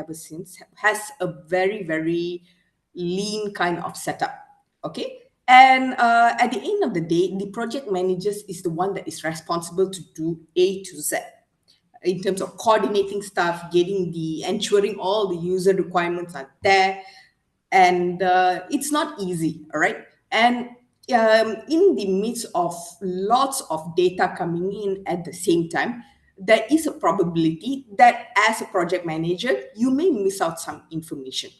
ever since, has a very, very lean kind of setup. Okay. And at the end of the day, the project managers is the one that is responsible to do A to Z in terms of coordinating stuff, ensuring all the user requirements are there, and it's not easy, all right? And in the midst of lots of data coming in at the same time, there is a probability that as a project manager, you may miss out some information,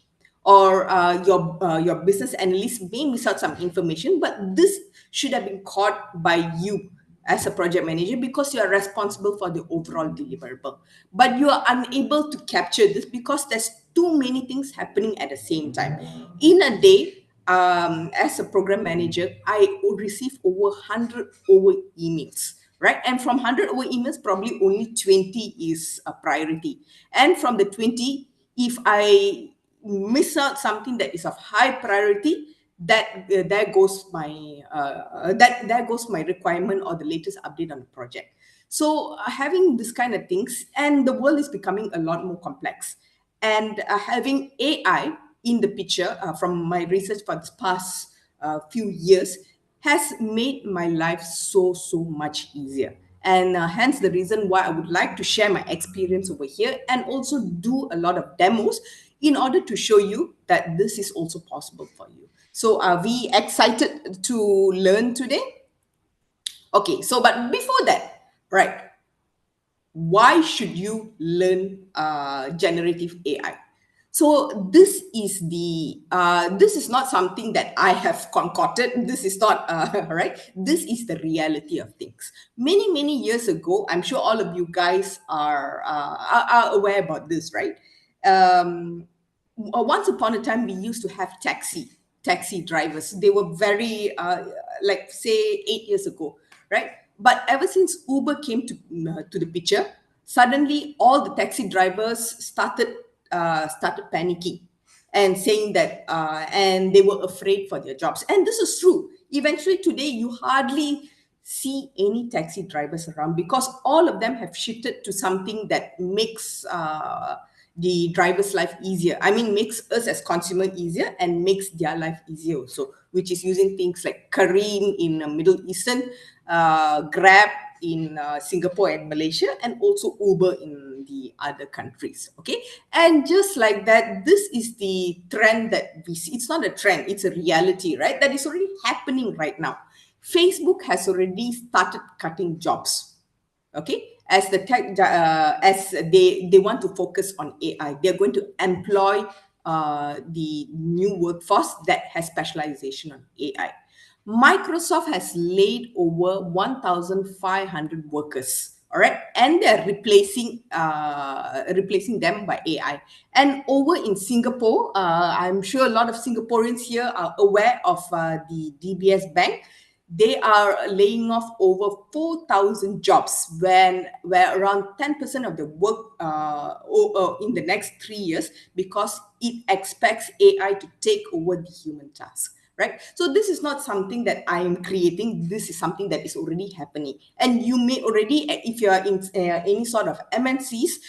or your business analyst may miss out some information, but this should have been caught by you as a project manager, because you are responsible for the overall deliverable. But you are unable to capture this because there's too many things happening at the same time. In a day, as a program manager, I would receive over 100 over emails, right? And from 100 over emails, probably only 20 is a priority. And from the 20, if I miss out something that is of high priority, there goes my requirement or the latest update on the project. So having this kind of things, and the world is becoming a lot more complex, and having AI in the picture, from my research for this past few years, has made my life so much easier. And hence the reason why I would like to share my experience over here, and also do a lot of demos in order to show you that this is also possible for you. So are we excited to learn today? Okay, so but before that, right, why should you learn generative AI? So this is not something that I have concocted. This is not right. This is the reality of things. Many years ago, I'm sure all of you guys are aware about this, right? Once upon a time, we used to have taxi drivers. They were very like say 8 years ago, right? But ever since Uber came to the picture, suddenly all the taxi drivers started panicking and saying that, and they were afraid for their jobs. And this is true. Eventually, today you hardly see any taxi drivers around, because all of them have shifted to something that makes the driver's life easier. I mean, makes us as consumer easier and makes their life easier also, which is using things like Careem in Middle Eastern, Grab in Singapore and Malaysia, and also Uber in the other countries. Okay, and just like that, this is the trend that we see. It's not a trend; it's a reality, right? That is already happening right now. Facebook has already started cutting jobs. Okay, as they want to focus on AI, they're going to employ the new workforce that has specialization on AI. Microsoft has laid over 1,500 workers. All right, and they're replacing them by AI. And over in Singapore, I'm sure a lot of Singaporeans here are aware of the DBS Bank. They are laying off over 4,000 jobs, where around 10% of the work in the next 3 years, because it expects AI to take over the human task. Right, so this is not something that I am creating. This is something that is already happening, and you may already, if you are in any sort of MNCs,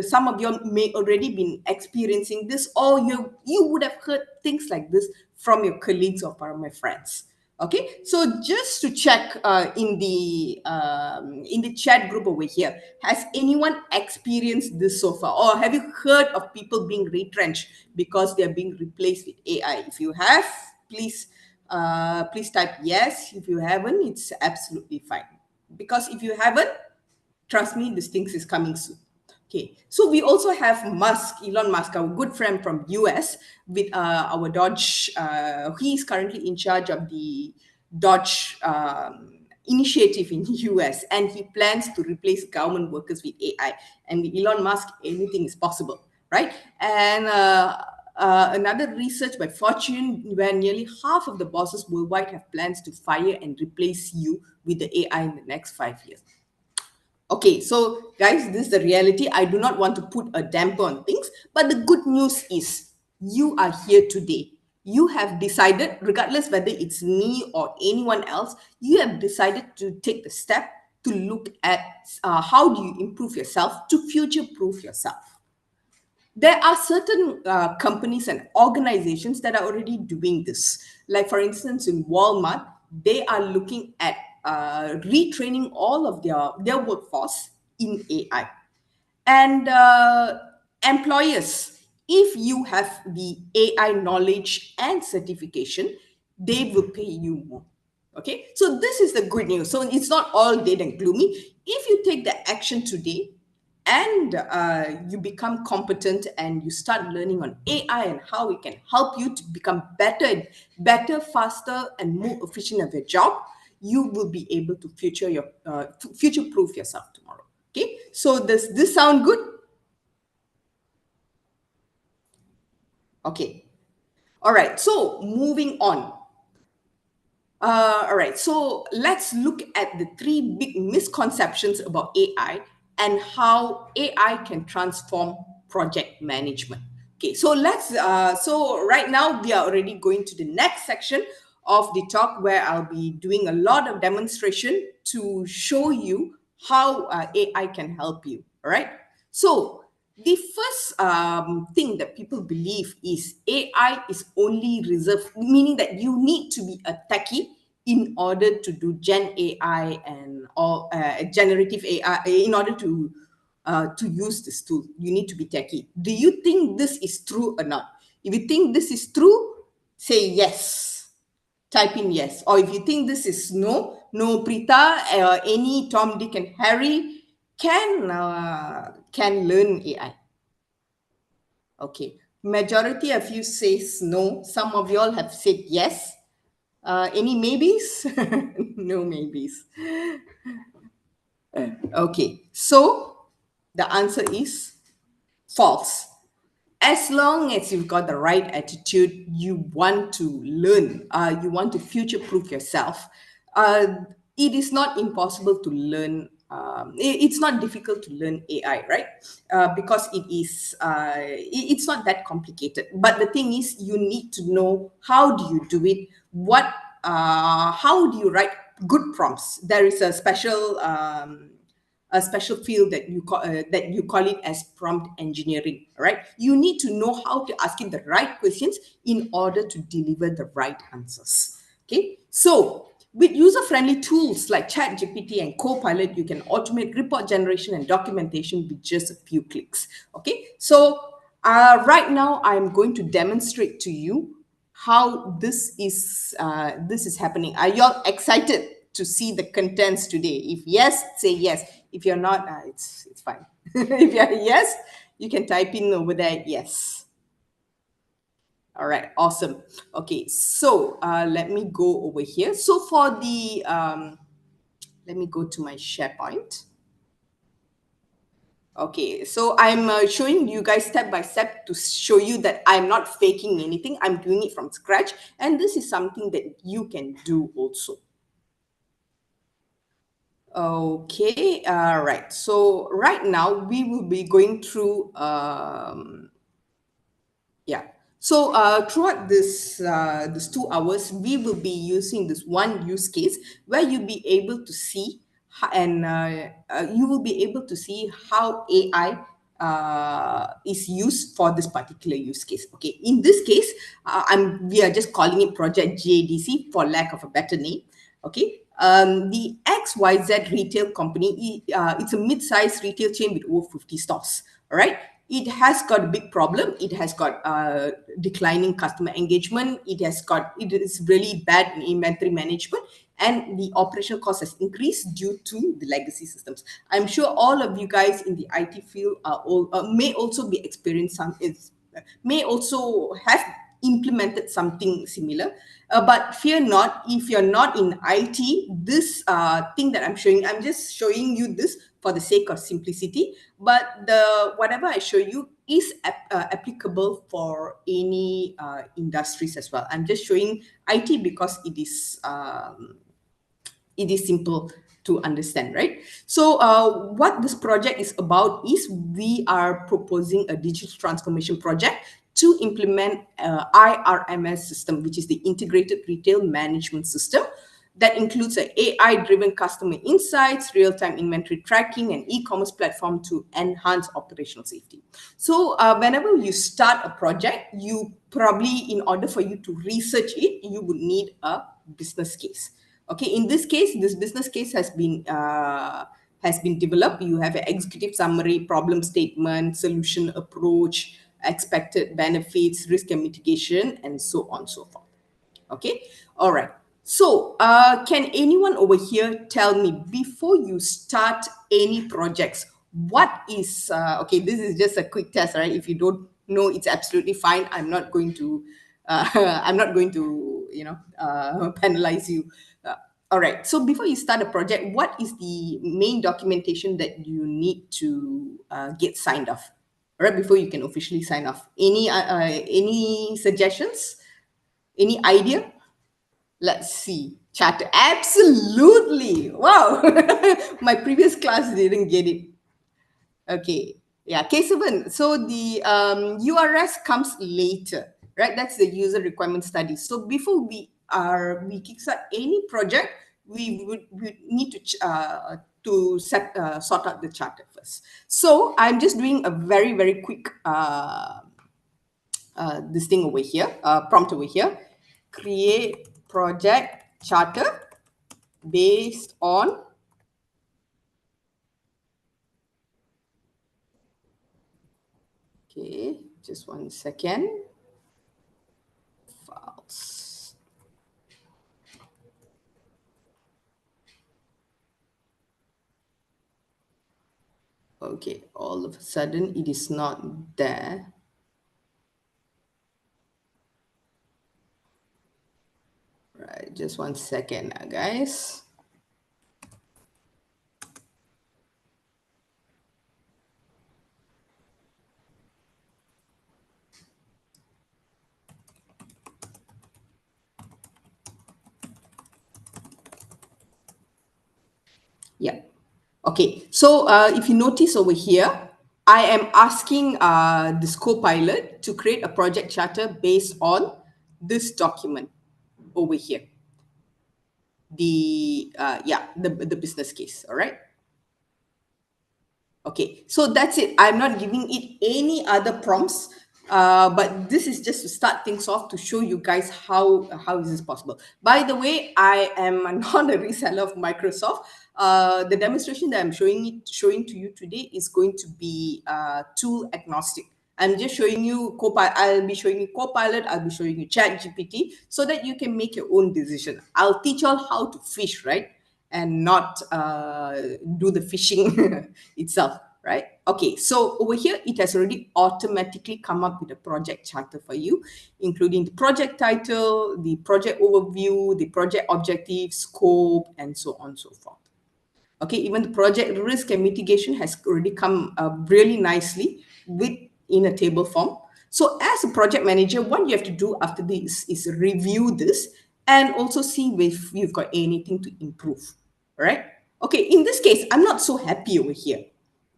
some of you may already been experiencing this, or you would have heard things like this from your colleagues or from my friends. Okay, so just to check in the chat group over here, has anyone experienced this so far, or have you heard of people being retrenched because they're being replaced with AI? If you have, please type yes. If you haven't, it's absolutely fine, because if you haven't, trust me, this thing is coming soon. Okay, so we also have Elon Musk, our good friend from US, with our Dodge. He's currently in charge of the Dodge initiative in US, and he plans to replace government workers with AI. And with Elon Musk, anything is possible, right? And another research by Fortune, where nearly half of the bosses worldwide have plans to fire and replace you with the AI in the next 5 years. Okay, so guys, this is the reality. I do not want to put a damper on things, but the good news is you are here today. You have decided, regardless whether it's me or anyone else, you have decided to take the step to look at how do you improve yourself, to future-proof yourself. There are certain companies and organizations that are already doing this. Like, for instance, in Walmart, they are looking at retraining all of their workforce in AI. And employers, if you have the AI knowledge and certification, they will pay you more. Okay, so this is the good news. So it's not all dead and gloomy. If you take the action today and you become competent and you start learning on AI and how it can help you to become better, faster, and more efficient at your job, you will be able to future proof yourself tomorrow. Okay, so does this sound good? Okay, all right. So moving on. All right, so let's look at the three big misconceptions about AI and how AI can transform project management. Okay, so so right now we are already going to the next section of the talk where I'll be doing a lot of demonstration to show you how AI can help you. All right, so the first thing that people believe is AI is only reserved, meaning that you need to be a techie in order to do Gen AI and all generative AI. In order to use this tool, you need to be techie. Do you think this is true or not? If you think this is true, say yes. Type in yes. Or if you think this is no, no, Prita, any Tom, Dick, and Harry can learn AI. Okay. Majority of you says no. Some of you all have said yes. Any maybes? No maybes. Okay. So the answer is false. As long as you've got the right attitude, you want to learn, you want to future proof yourself, it is not impossible to learn. It's not difficult to learn AI, right? Because it's not that complicated. But the thing is, you need to know how do you do it, how do you write good prompts. There is a special field that you call it as prompt engineering, right? You need to know how to ask it the right questions in order to deliver the right answers. Okay, so with user-friendly tools like ChatGPT and Copilot, you can automate report generation and documentation with just a few clicks. Okay, so right now I'm going to demonstrate to you how this is happening. Are y'all excited to see the contents today? If yes, say yes. If you're not, it's fine. If you're yes, you can type in over there yes. All right, awesome. Okay, so let me go over here. So for the let me go to my SharePoint. Okay, so I'm showing you guys step by step to show you that I'm not faking anything. I'm doing it from scratch, and this is something that you can do also. Okay, all right. So right now we will be going through, yeah. So throughout this 2 hours, we will be using this one use case where you'll be able to see and you will be able to see how AI is used for this particular use case. Okay, in this case, we are just calling it Project JDC for lack of a better name. Okay, the XYZ retail company, it's a mid-sized retail chain with over 50 stores. All right, it has got a big problem. It has got declining customer engagement. It is really bad in inventory management, and the operational cost has increased due to the legacy systems. I'm sure all of you guys in the IT field may also be experiencing may also have implemented something similar. But fear not, if you're not in IT, this thing that I'm just showing you this for the sake of simplicity. But the whatever I show you is applicable for any industries as well. I'm just showing IT because it is simple to understand, right? So what this project is about is we are proposing a digital transformation project to implement IRMS system, which is the integrated retail management system. That includes an AI-driven customer insights, real-time inventory tracking, and e-commerce platform to enhance operational safety. So whenever you start a project, you probably, in order for you to research it, you would need a business case. Okay, in this case, this business case has been developed. You have an executive summary, problem statement, solution approach, expected benefits, risk and mitigation, and so on and so forth. Okay, all right. So can anyone over here tell me, before you start any projects, what is okay, this is just a quick test, right? If you don't know, it's absolutely fine. I'm not going to I'm not going to, you know, penalize you. All right, so before you start a project, what is the main documentation that you need to get signed off? All right, before you can officially sign off, any suggestions, any idea? Let's see. Charter. Absolutely. Wow. My previous class didn't get it. Okay. Yeah. K7. So the URS comes later, right? That's the user requirement study. So before we kickstart any project, we need to sort out the charter first. So I'm just doing a very, very quick this thing over here, prompt over here. Create project charter based on okay, just 1 second. Files. Okay, all of a sudden it is not there. Right, just 1 second now, guys. Yeah. Okay, so if you notice over here, I am asking this Copilot to create a project charter based on this document over here. The business case. All right. Okay, so that's it. I'm not giving it any other prompts, but this is just to start things off to show you guys how is this possible. By the way, I am not a reseller of Microsoft. The demonstration that I'm showing to you today is going to be tool agnostic. I'm just showing you Copilot. I'll be showing you Copilot. I'll be showing you ChatGPT so that you can make your own decision. I'll teach you all how to fish, right? And not do the fishing itself, right? Okay, so over here, it has already automatically come up with a project charter for you, including the project title, the project overview, the project objective, scope, and so on and so forth. Okay, even the project risk and mitigation has already come really nicely in a table form. So as a project manager, what you have to do after this is review this and also see if you've got anything to improve. All right. Okay, in this case, I'm not so happy over here.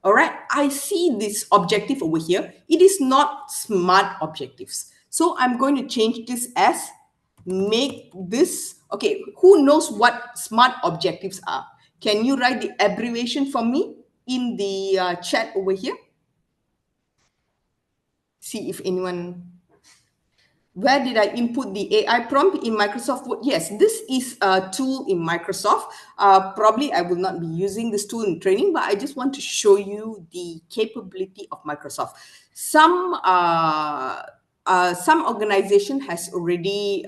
All right, I see this objective over here. It is not smart objectives. So I'm going to change this as make this, okay, who knows what smart objectives are? Can you write the abbreviation for me in the chat over here? See if anyone, where did I input the AI prompt in Microsoft Word? Yes, this is a tool in Microsoft. Probably I will not be using this tool in training, but I just want to show you the capability of Microsoft. Some organization has already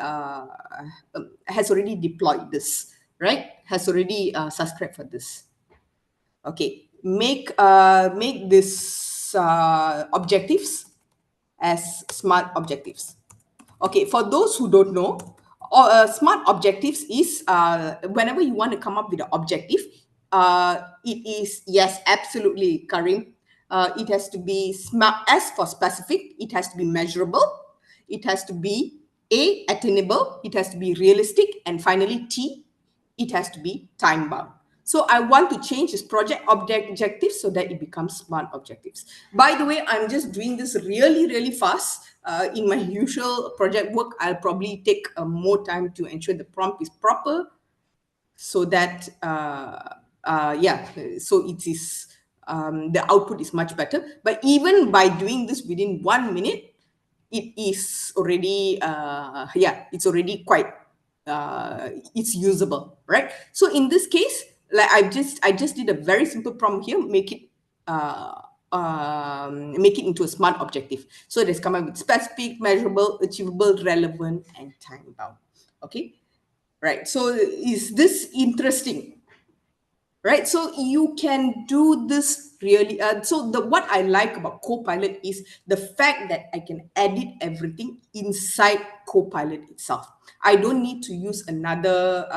deployed this, right? Has already subscribed for this. Okay, make this objectives as smart objectives. Okay, for those who don't know, smart objectives is whenever you want to come up with an objective, it is, yes, absolutely, Karim. It has to be smart. S for specific, it has to be measurable, it has to be A, attainable, it has to be realistic, and finally T, it has to be time bound. So I want to change this project objectives so that it becomes smart objectives. By the way, I'm just doing this really, really fast. In my usual project work, I'll probably take more time to ensure the prompt is proper so that yeah, so it is the output is much better. But even by doing this within 1 minute, it is already yeah, it's already quite it's usable, right? So in this case, like I just did a very simple prompt here, make it into a smart objective. So it has come up with specific, measurable, achievable, relevant, and time bound. Okay, right? So is this interesting? Right, so you can do this really so the what I like about Copilot is the fact that I can edit everything inside Copilot itself. I don't need to use another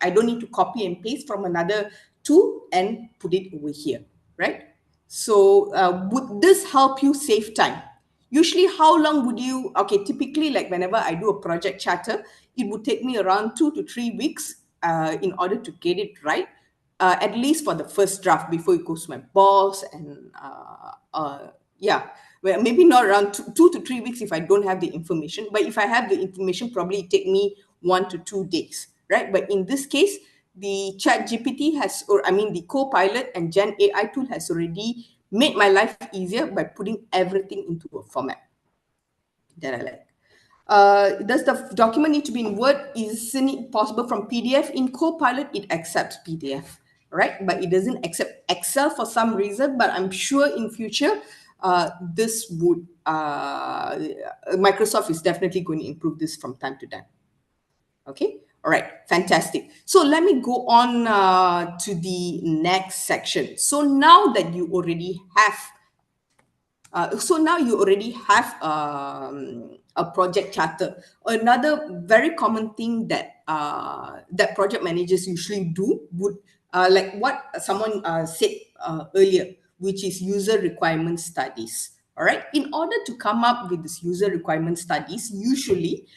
I don't need to copy and paste from another tool and put it over here, right? So would this help you save time? Usually, how long would you, okay, typically, like whenever I do a project charter, it would take me around 2 to 3 weeks in order to get it right, at least for the first draft before it goes to my boss. And yeah, well, maybe not around 2 to 3 weeks if I don't have the information. But if I have the information, probably it take me 1 to 2 days, right? But in this case, the Chat GPT has, or I mean, the Copilot and Gen AI tool has already made my life easier by putting everything into a format that I like. Does the document need to be in Word? Isn't it possible from PDF? In Copilot, it accepts PDF, right? But it doesn't accept Excel for some reason. But I'm sure in future, this would, Microsoft is definitely going to improve this from time to time. Okay, all right, fantastic. So let me go on to the next section. So now that you already have a project charter. Another very common thing that that project managers usually do would like what someone said earlier, which is user requirement studies. All right. In order to come up with this user requirement studies, usually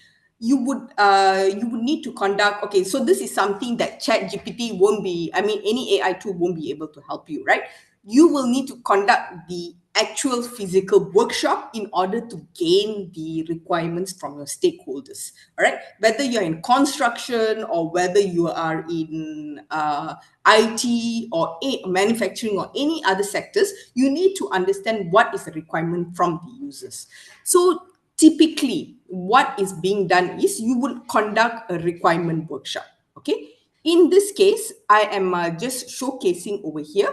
you would need to conduct. Okay, so this is something that Chat GPT won't be, I mean, any AI tool won't be able to help you, right? You will need to conduct the actual physical workshop in order to gain the requirements from your stakeholders. All right, whether you're in construction or whether you are in IT or manufacturing or any other sectors, you need to understand what is the requirement from the users. So typically what is being done is you would conduct a requirement workshop. Okay, in this case, I am just showcasing over here.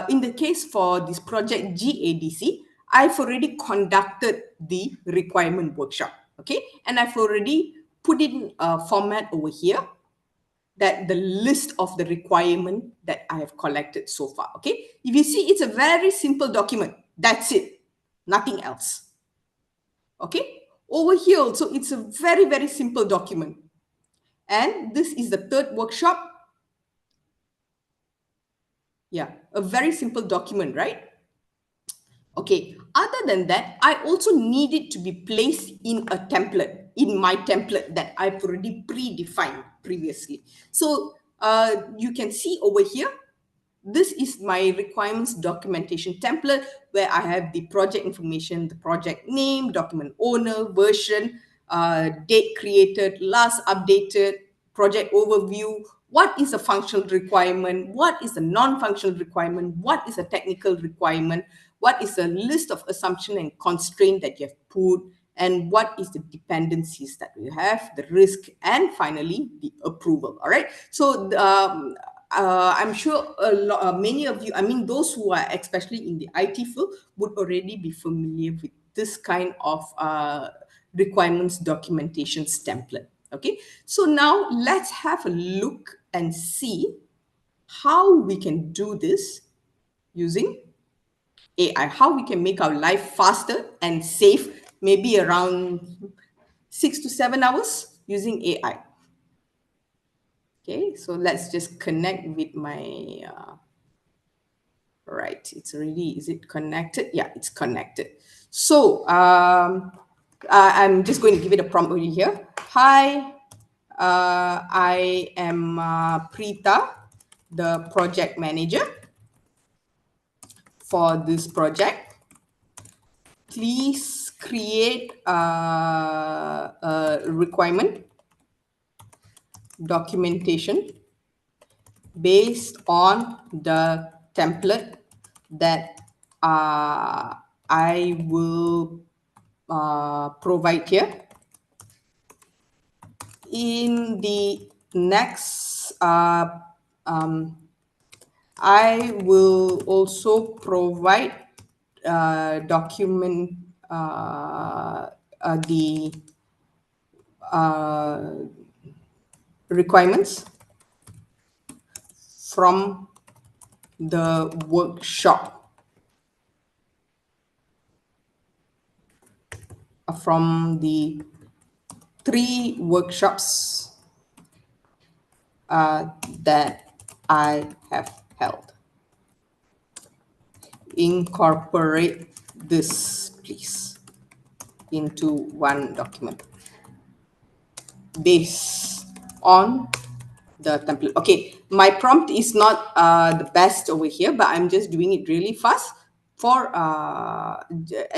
In the case for this project GADC, I've already conducted the requirement workshop. Okay, and I've already put in a format over here, that the list of the requirement that I have collected so far. Okay, if you see, it's a very simple document. That's it, nothing else. Okay, over here also, it's a very, very simple document. And this is the third workshop. Yeah, a very simple document, right? Okay, other than that, I also need it to be placed in a template, in my template that I've already predefined previously. So you can see over here, this is my requirements documentation template where I have the project information, the project name, document owner, version, date created, last updated, project overview, what is a functional requirement, what is a non-functional requirement, what is a technical requirement, what is a list of assumption and constraint that you have put, and what is the dependencies that you have, the risk, and finally the approval. All right, so I'm sure many of you, I mean, those who are especially in the IT field would already be familiar with this kind of requirements documentation template. Okay, so now let's have a look and see how we can do this using AI, how we can make our life faster and save maybe around 6 to 7 hours using AI. Okay, so let's just connect with my right, it's already, is it connected? Yeah, it's connected. So I'm just going to give it a prompt over here. Hi, I am Preeta, the project manager for this project. Please create a requirement documentation based on the template that I will provide here. In the next, I will also provide document the requirements from the workshop, from the 3 workshops that I have held. Incorporate this, please, into one document based on the template. Okay, my prompt is not the best over here, but I'm just doing it really fast for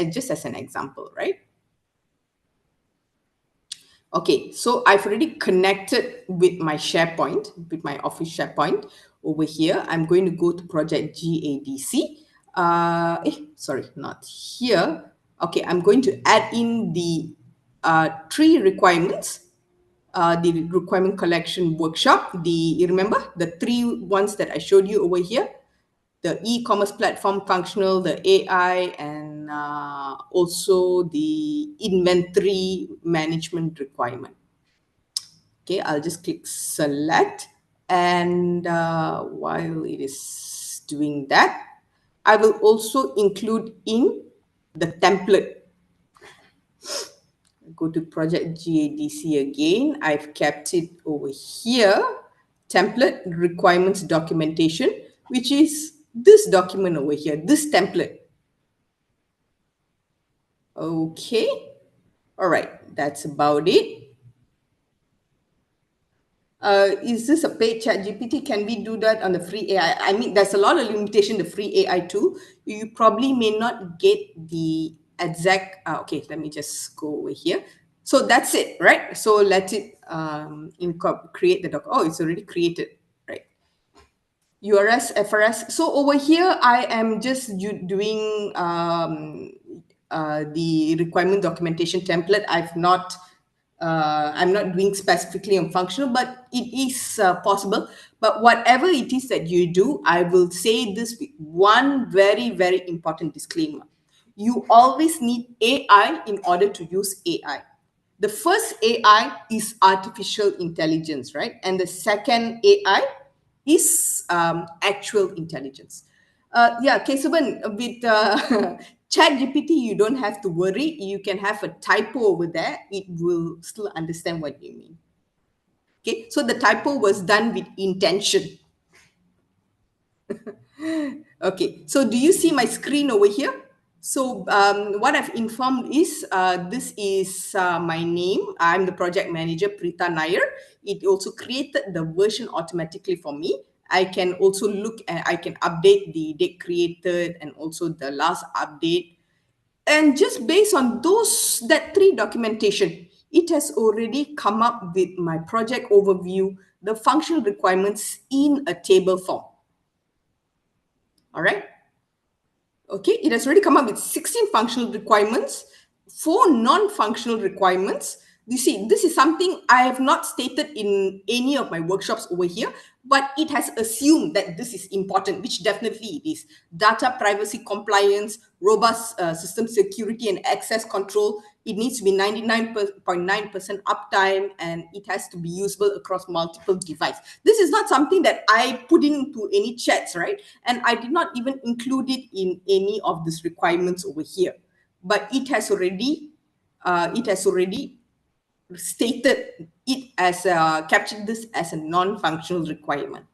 just as an example, right? Okay, so I've already connected with my SharePoint, with my Office SharePoint over here. I'm going to go to Project GADC. Sorry, not here. Okay, I'm going to add in the 3 requirements, the requirement collection workshop. You remember the 3 ones that I showed you over here? The e-commerce platform functional, the AI, and also the inventory management requirement. Okay, I'll just click select, and while it is doing that, I will also include in the template. Go to Project GADC again. I've kept it over here, template requirements documentation, which is this document over here, this template. Okay, all right, that's about it. Is this a paid chat GPT? Can we do that on the free AI? I mean, there's a lot of limitation, the free AI tool. You probably may not get the exact, okay, let me just go over here. So that's it, right? So let it create the doc. Oh, it's already created, right? URS, FRS. So over here, I am just doing the requirement documentation template. I'm not doing specifically on functional, but it is possible. But whatever it is that you do, I will say this with one very, very important disclaimer. You always need AI in order to use AI. The first AI is artificial intelligence, right? And the second AI is actual intelligence. Yeah, Kesavan, with Chat GPT, you don't have to worry. You can have a typo over there. It will still understand what you mean. Okay, so the typo was done with intention. Okay, so do you see my screen over here? So what I've informed is this is my name. I'm the project manager, Prita Nair. It also created the version automatically for me. I can also look and I can update the date created and also the last update. And just based on that 3 documentation, it has already come up with my project overview, the functional requirements in a table form. All right. Okay, it has already come up with 16 functional requirements, 4 non-functional requirements. You see, this is something I have not stated in any of my workshops over here, but it has assumed that this is important, which definitely it is. Data privacy compliance, robust system security and access control. It needs to be 99.9% uptime, and it has to be usable across multiple devices. This is not something that I put into any chats, right? And I did not even include it in any of these requirements over here. But it has already stated it as captured this as a non-functional requirement.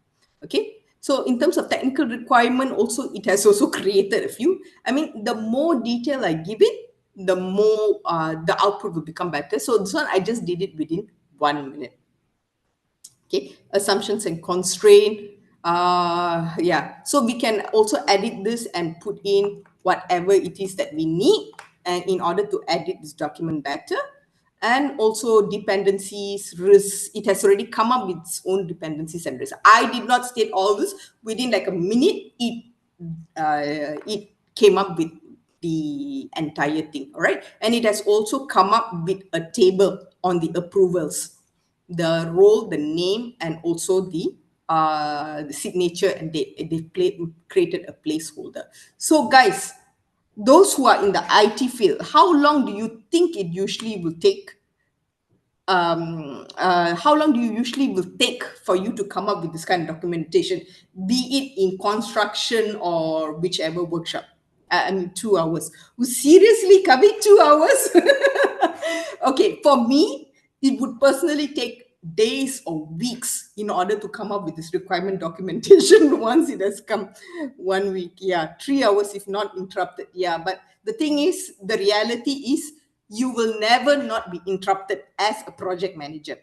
Okay, so in terms of technical requirement, also it has also created a few. I mean, the more detail I give it, the more the output will become better. So this one I just did it within 1 minute. Okay, assumptions and constraint. Yeah, so we can also edit this and put in whatever it is that we need, and in order to edit this document better. and also dependencies, risks. It has already come up with its own dependencies and risks. I did not state all this. Within like a minute, it came up with the entire thing, all right? And it has also come up with a table on the approvals, the role, the name, and also the signature and date. Created a placeholder. So guys, those who are in the IT field, how long do you think it usually will take? How long do you usually will take for you to come up with this kind of documentation, be it in construction or whichever workshop? I mean, 2 hours. Seriously, Kavi, 2 hours? Okay, for me, it would personally take days or weeks in order to come up with this requirement documentation once it has come 1 week. Yeah, 3 hours if not interrupted. Yeah, but the thing is, the reality is you will never not be interrupted as a project manager.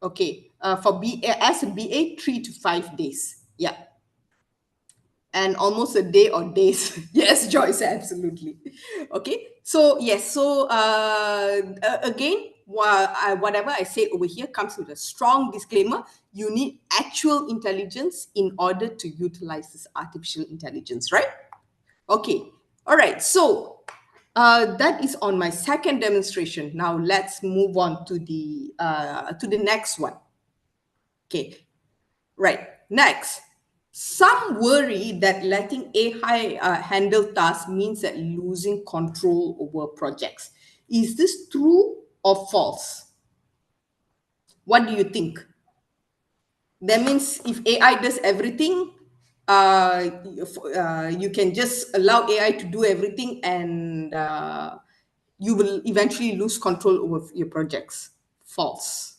Okay, for BA, as a BA, 3 to 5 days. Yeah, and almost a day or days. Yes, Joyce, absolutely. Okay, so yes, so again, whatever I say over here comes with a strong disclaimer. You need actual intelligence in order to utilize this artificial intelligence, right? Okay, all right, so that is on my second demonstration. Now let's move on to the next one. Okay, right, next. Some worry that letting AI handle tasks means that losing control over projects. Is this true or false? What do you think? That means if AI does everything, you can just allow AI to do everything, and you will eventually lose control over your projects. False.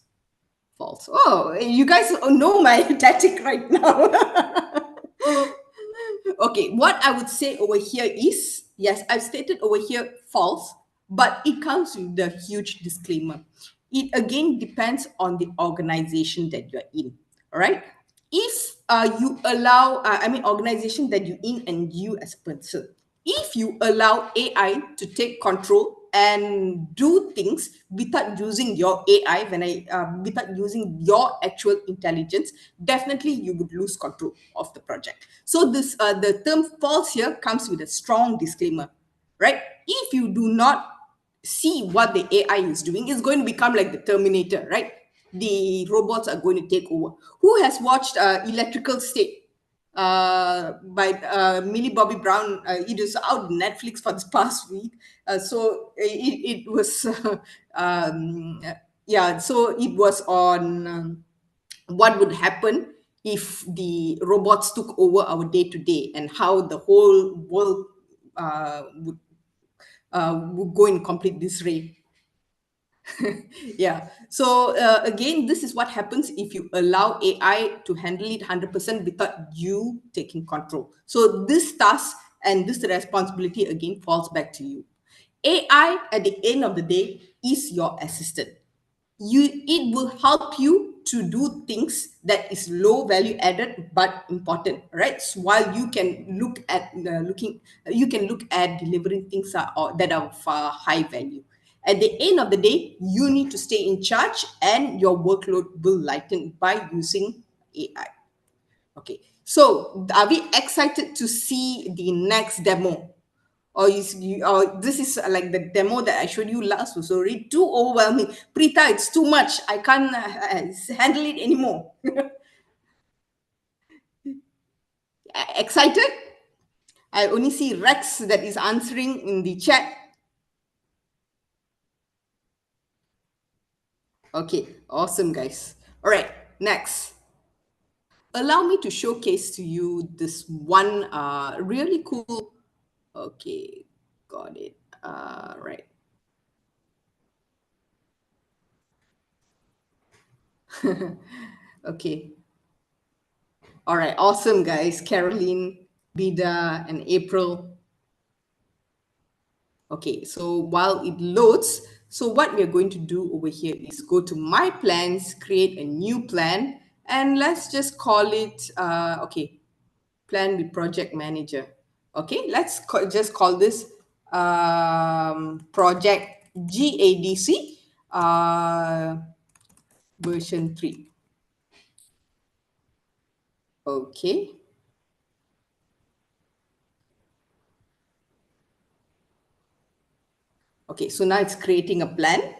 False. Oh, you guys know my tactic right now. Okay, what I would say over here is, yes, I've stated over here false, but it comes with a huge disclaimer. It again depends on the organization that you're in. All right. If you allow, I mean, organization that you're in and you as a person, if you allow AI to take control and do things without using your AI, without using your actual intelligence, definitely you would lose control of the project. So this the term false here comes with a strong disclaimer, right? If you do not see what the AI is doing, it's going to become like the Terminator, right? The robots are going to take over. Who has watched Electrical State by Millie Bobby Brown? It is out on Netflix for this past week. So it was, yeah, so it was on what would happen if the robots took over our day to day, and how the whole world would go in complete disarray. Yeah. So again, this is what happens if you allow AI to handle it 100% without you taking control. So this task and this responsibility again falls back to you. AI at the end of the day is your assistant. It will help you to do things that is low value added but important, right? So while you can look at you can look at delivering things that are of high value. At the end of the day, you need to stay in charge, and your workload will lighten by using AI. Okay, so are we excited to see the next demo? Or this is like the demo that I showed you last was already too overwhelming. Prita, it's too much. I can't handle it anymore. Excited? I only see Rex that is answering in the chat. Okay, awesome, guys. All right, next. Allow me to showcase to you this one really cool. Okay, got it. Right. Okay. All right, awesome, guys. Caroline, Bida, and April. Okay, so while it loads, so what we're going to do over here is go to My Plans, create a new plan, and let's just call it, okay, Plan with Project Manager. Okay, let's just call this Project GADC version 3. Okay. Okay, so now it's creating a plan.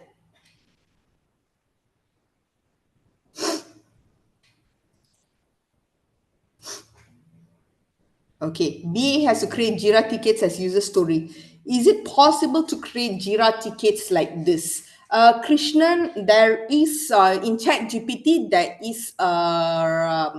Okay, BA has to create Jira tickets as user story. Is it possible to create Jira tickets like this? Krishnan, there is in ChatGPT, there is a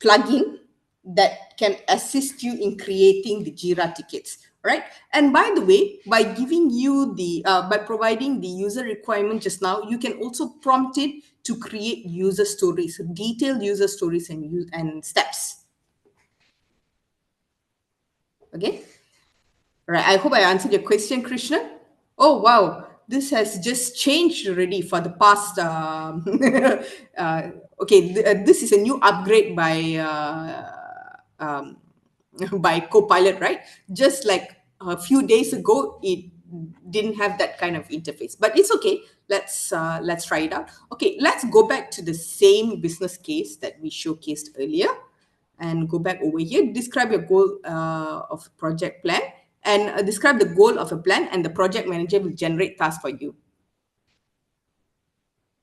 plugin that can assist you in creating the Jira tickets, right? And by the way, by giving you the, by providing the user requirement just now, you can also prompt it to create user stories, detailed user stories and steps. Okay, right. I hope I answered your question, Krishna. Oh wow, this has just changed already for the past. Uh, okay, this is a new upgrade um, by Copilot, right? Just like a few days ago, it didn't have that kind of interface, but it's okay. Let's try it out. Okay, let's go back to the same business case that we showcased earlier and go back over here. Describe your goal of project plan and describe the goal of a plan, and the project manager will generate tasks for you.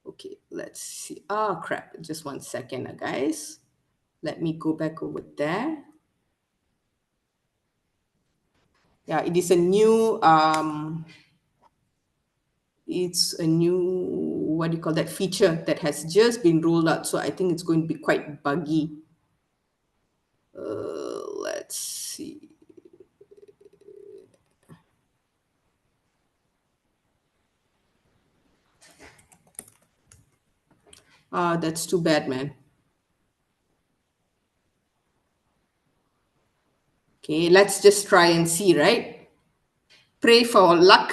Okay, let's see. Oh crap, just 1 second, guys. Let me go back over there. Yeah, it is a new it's a new, what do you call that, feature that has just been rolled out, so I think it's going to be quite buggy. Let's see. That's too bad, man. Okay, let's just try and see, right? Pray for luck.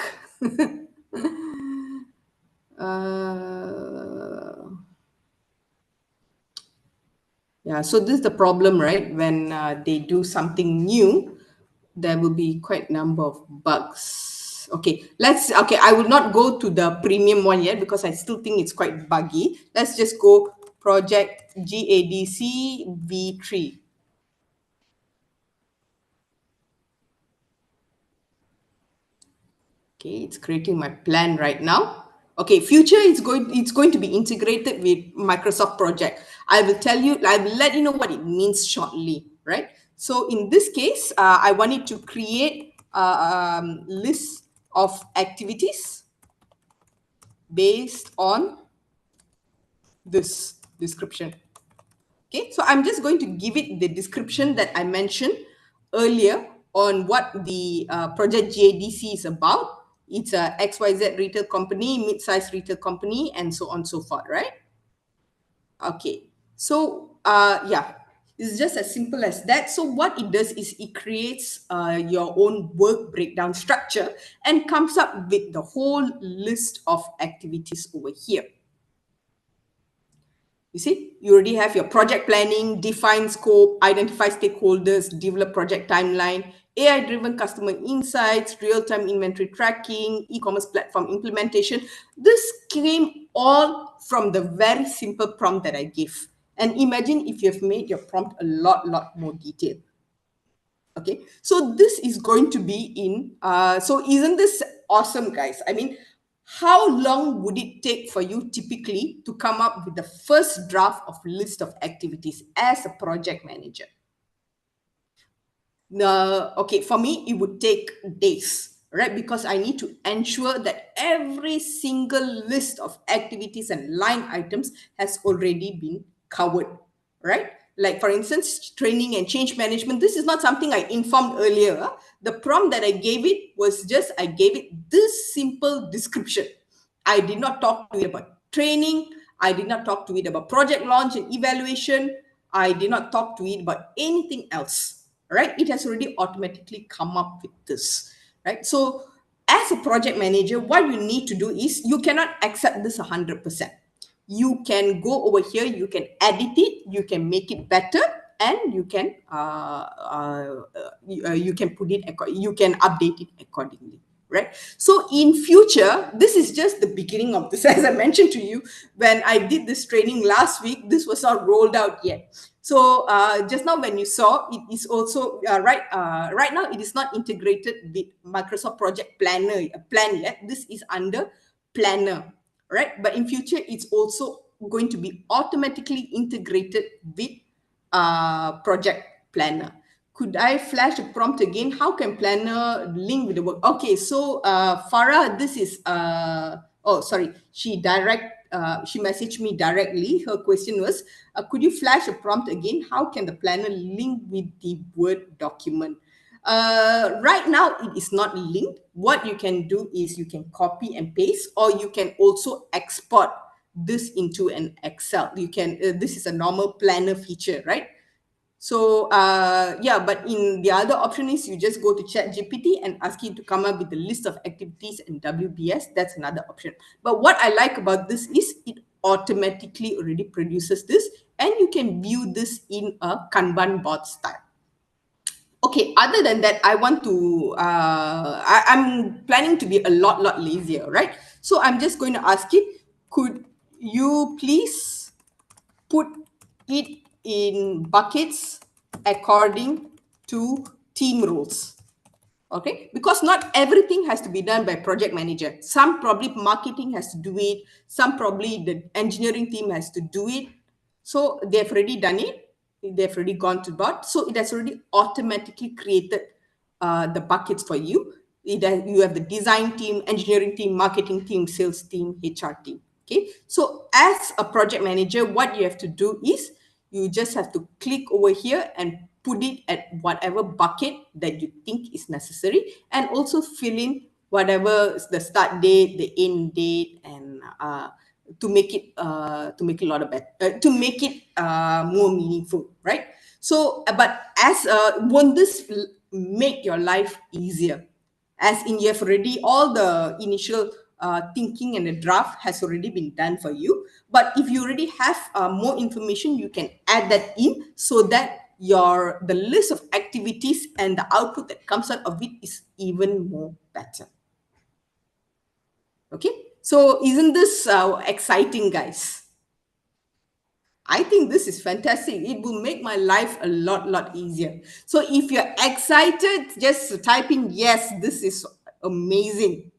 Yeah, so this is the problem, right? When they do something new, there will be quite a number of bugs. Okay, okay, I will not go to the premium one yet because I still think it's quite buggy. Let's just go project GADC V3. Okay, it's creating my plan right now. Okay, future it's going to be integrated with Microsoft Project. I will tell you, I will let you know what it means shortly, right? So in this case, I wanted to create a list of activities based on this description. Okay, so I'm just going to give it the description that I mentioned earlier on what the project GADC is about. It's a XYZ retail company, mid-sized retail company, and so on and so forth, right? Okay, so yeah, it's just as simple as that. So what it does is it creates your own work breakdown structure and comes up with the whole list of activities over here. You see, you already have your project planning, define scope, identify stakeholders, develop project timeline, AI-driven customer insights, real-time inventory tracking, e-commerce platform implementation. This came all from the very simple prompt that I gave. And imagine if you have made your prompt a lot more detailed. Okay, so this is going to be in, so isn't this awesome, guys? I mean, how long would it take for you typically to come up with the first draft of list of activities as a project manager? Okay, for me, it would take days, right? Because I need to ensure that every single list of activities and line items has already been covered, right? Like, for instance, training and change management. This is not something I informed earlier. The prompt that I gave it was just, I gave it this simple description. I did not talk to it about training. I did not talk to it about project launch and evaluation. I did not talk to it about anything else, right? It has already automatically come up with this, right? So as a project manager, what you need to do is you cannot accept this 100%. You can go over here, you can edit it, you can make it better, and you can put it, you can update it accordingly, right? So in future, this is just the beginning of this. As I mentioned to you, when I did this training last week, this was not rolled out yet. So just now when you saw, it is also right now it is not integrated with Microsoft Project Planner plan yet. This is under Planner, right? But in future, it's also going to be automatically integrated with Project Planner. Could I flash a prompt again? How can Planner link with the work? Okay, so Farah, this is oh sorry, she messaged me directly. Her question was, could you flash a prompt again? How can the Planner link with the Word document? Right now, it is not linked. What you can do is you can copy and paste, or you can also export this into an Excel. You can, this is a normal Planner feature, right? So yeah, but in the other option is you just go to ChatGPT and ask it to come up with a list of activities and WBS. That's another option. But what I like about this is it automatically already produces this, and you can view this in a Kanban board style. Okay, other than that, I want to, I'm planning to be a lot lazier, right? So I'm just going to ask it, could you please put it in buckets according to team rules? Okay, because not everything has to be done by project manager. Some probably marketing has to do it, some probably the engineering team has to do it. So they've already done it, they've already gone to board, so it has already automatically created the buckets for you. You have the design team, engineering team, marketing team, sales team, HR team. Okay, so as a project manager, what you have to do is you just have to click over here and put it at whatever bucket that you think is necessary, and also fill in whatever is the start date, the end date, and to make it a lot of better, to make it more meaningful, right? So but as won't this make your life easier, as in you have already all the initial thinking, and the draft has already been done for you. But if you already have more information, you can add that in, so that the list of activities and the output that comes out of it is even more better. Okay, so isn't this exciting, guys? I think this is fantastic. It will make my life a lot easier. So if you're excited, just type in yes, this is amazing.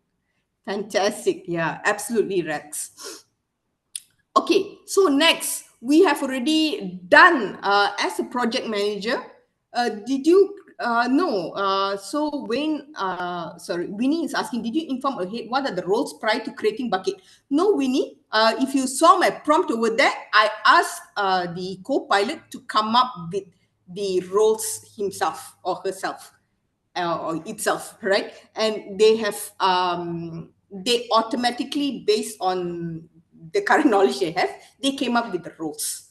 Fantastic. Yeah, absolutely, Rex. Okay, so next, we have already done as a project manager. Did you no? So Winnie is asking, did you inform ahead what are the roles prior to creating bucket? No, Winnie. If you saw my prompt over there, I asked the co-pilot to come up with the roles himself or herself, or itself, right? And they automatically, based on the current knowledge they have, they came up with the roles.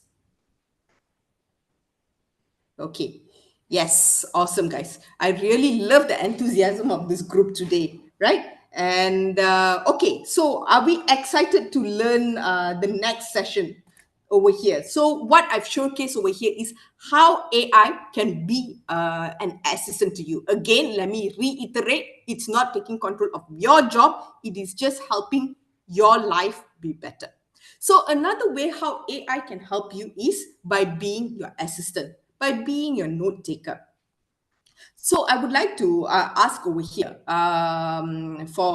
Okay, yes, awesome, guys. I really love the enthusiasm of this group today, right? And okay, so are we excited to learn the next session over here? So what I've showcased over here is how AI can be an assistant to you. Again, let me reiterate, it's not taking control of your job, it is just helping your life be better. So another way how AI can help you is by being your assistant, by being your note taker. So I would like to ask over here for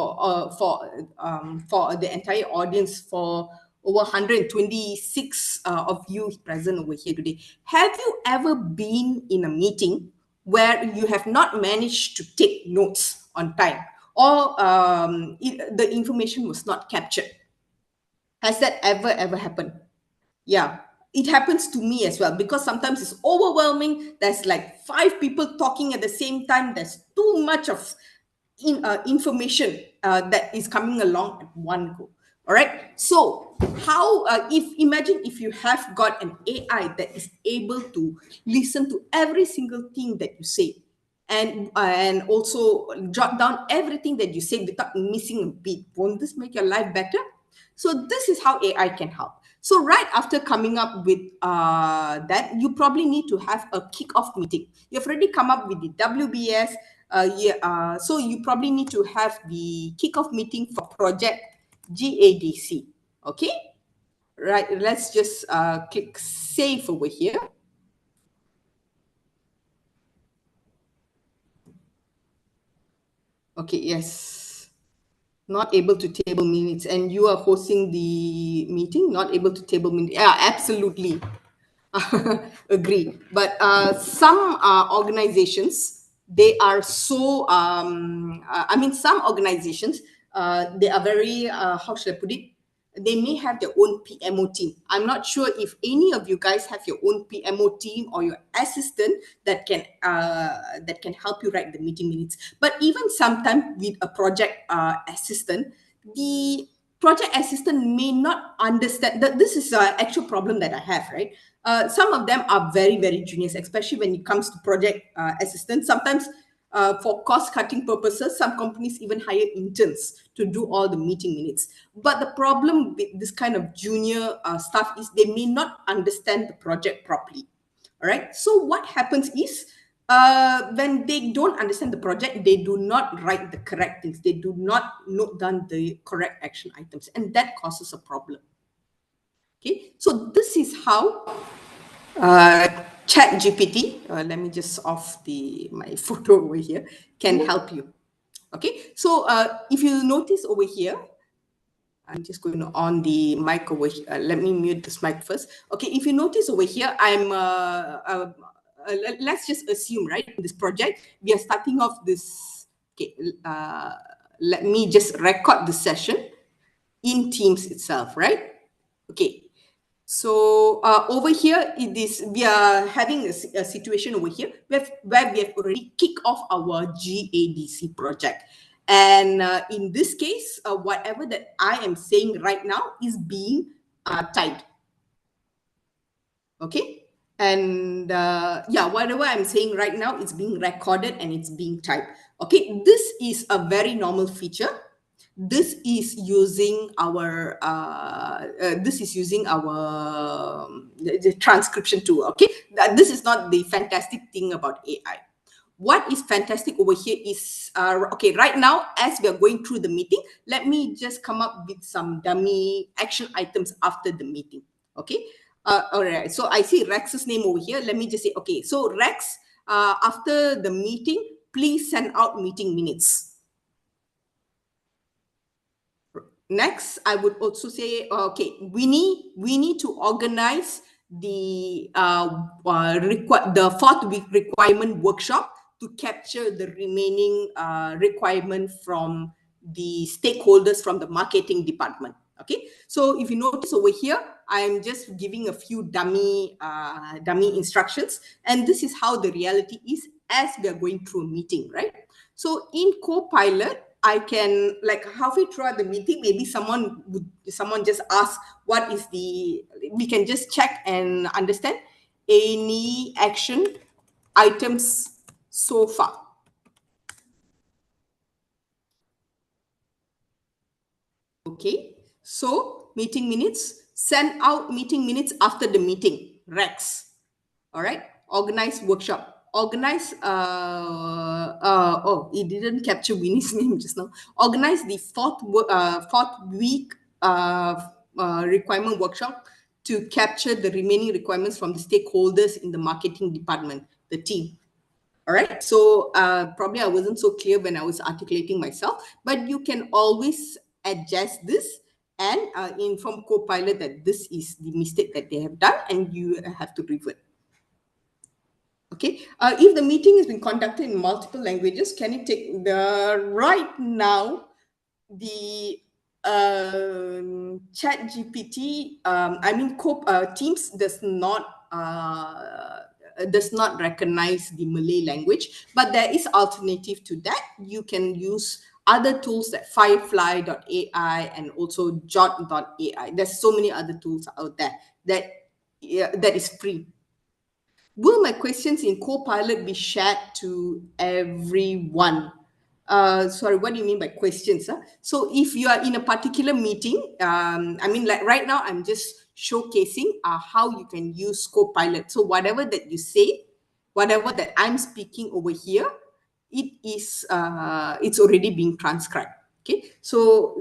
the entire audience, for over 126 of you present over here today. Have you ever been in a meeting where you have not managed to take notes on time, or the information was not captured? Has that ever happened? Yeah, it happens to me as well, because sometimes it's overwhelming. There's like five people talking at the same time. There's too much of information that is coming along at one go. All right. So how, if imagine if you have got an AI that is able to listen to every single thing that you say, and also jot down everything that you say without missing a beat. Won't this make your life better? So this is how AI can help. So right after coming up with that, you probably need to have a kick-off meeting. You've already come up with the WBS, So you probably need to have the kickoff meeting for project GADC. Okay, right. Let's just click save over here. Okay, yes. Not able to table minutes, and you are hosting the meeting, not able to table minutes. Yeah, absolutely. Agree. But some organizations, they are so, I mean, some organizations, they are very, how should I put it? They may have their own PMO team. I'm not sure if any of you guys have your own PMO team or your assistant that can help you write the meeting minutes. But even sometimes with a project assistant, the project assistant may not understand that this is an actual problem that I have, right? Some of them are very, very juniors, especially when it comes to project assistants. Sometimes for cost cutting purposes, some companies even hire interns to do all the meeting minutes. But the problem with this kind of junior staff is they may not understand the project properly. All right. So what happens is when they don't understand the project, they do not write the correct things. They do not note down the correct action items, and that causes a problem. Okay. So this is how uh, Chat GPT, let me just off my photo over here, can help you. Okay, so if you notice over here, I'm just going to on the mic over here. Let me mute this mic first. Okay, if you notice over here, let's just assume, right, in this project, we are starting off this. Okay, let me just record the session in Teams itself, right? Okay, so over here, we are having a situation over here where we have already kicked off our GADC project. And in this case, whatever that I am saying right now is being typed. Okay. And yeah, whatever I'm saying right now is being recorded and it's being typed. Okay. This is a very normal feature. This is using our the transcription tool. Okay, this is not the fantastic thing about AI. What is fantastic over here is okay, right now as we are going through the meeting, let me just come up with some dummy action items after the meeting. Okay, all right, so I see Rex's name over here. Let me just say, okay, so Rex, after the meeting, please send out meeting minutes. Next, I would also say, okay, we need to organize the the 4th week requirement workshop to capture the remaining requirement from the stakeholders from the marketing department. Okay, so if you notice over here, I'm just giving a few dummy instructions, and this is how the reality is as we are going through a meeting, right? So in Copilot, I can, like, halfway throughout the meeting, maybe someone just ask what is we can just check and understand any action items so far. Okay, so meeting minutes, send out meeting minutes after the meeting, Rex. All right, organize workshop. Organize, oh, it didn't capture Winnie's name just now. Organize the 4th week requirement workshop to capture the remaining requirements from the stakeholders in the marketing department, the team. All right. So probably I wasn't so clear when I was articulating myself, but you can always adjust this and inform Copilot that this is the mistake that they have done and you have to revert. Okay. If the meeting has been conducted in multiple languages, can you take right now the Chat GPT? I mean, Teams does not recognize the Malay language, but there is alternative to that. You can use other tools like Firefly.ai and also Jot.ai. There's so many other tools out there that is free. Will my questions in Copilot be shared to everyone? Sorry, what do you mean by questions? Huh? So if you are in a particular meeting, I mean, like right now, I'm just showcasing how you can use Copilot. So whatever that you say, whatever that I'm speaking over here, it's already being transcribed. Okay, so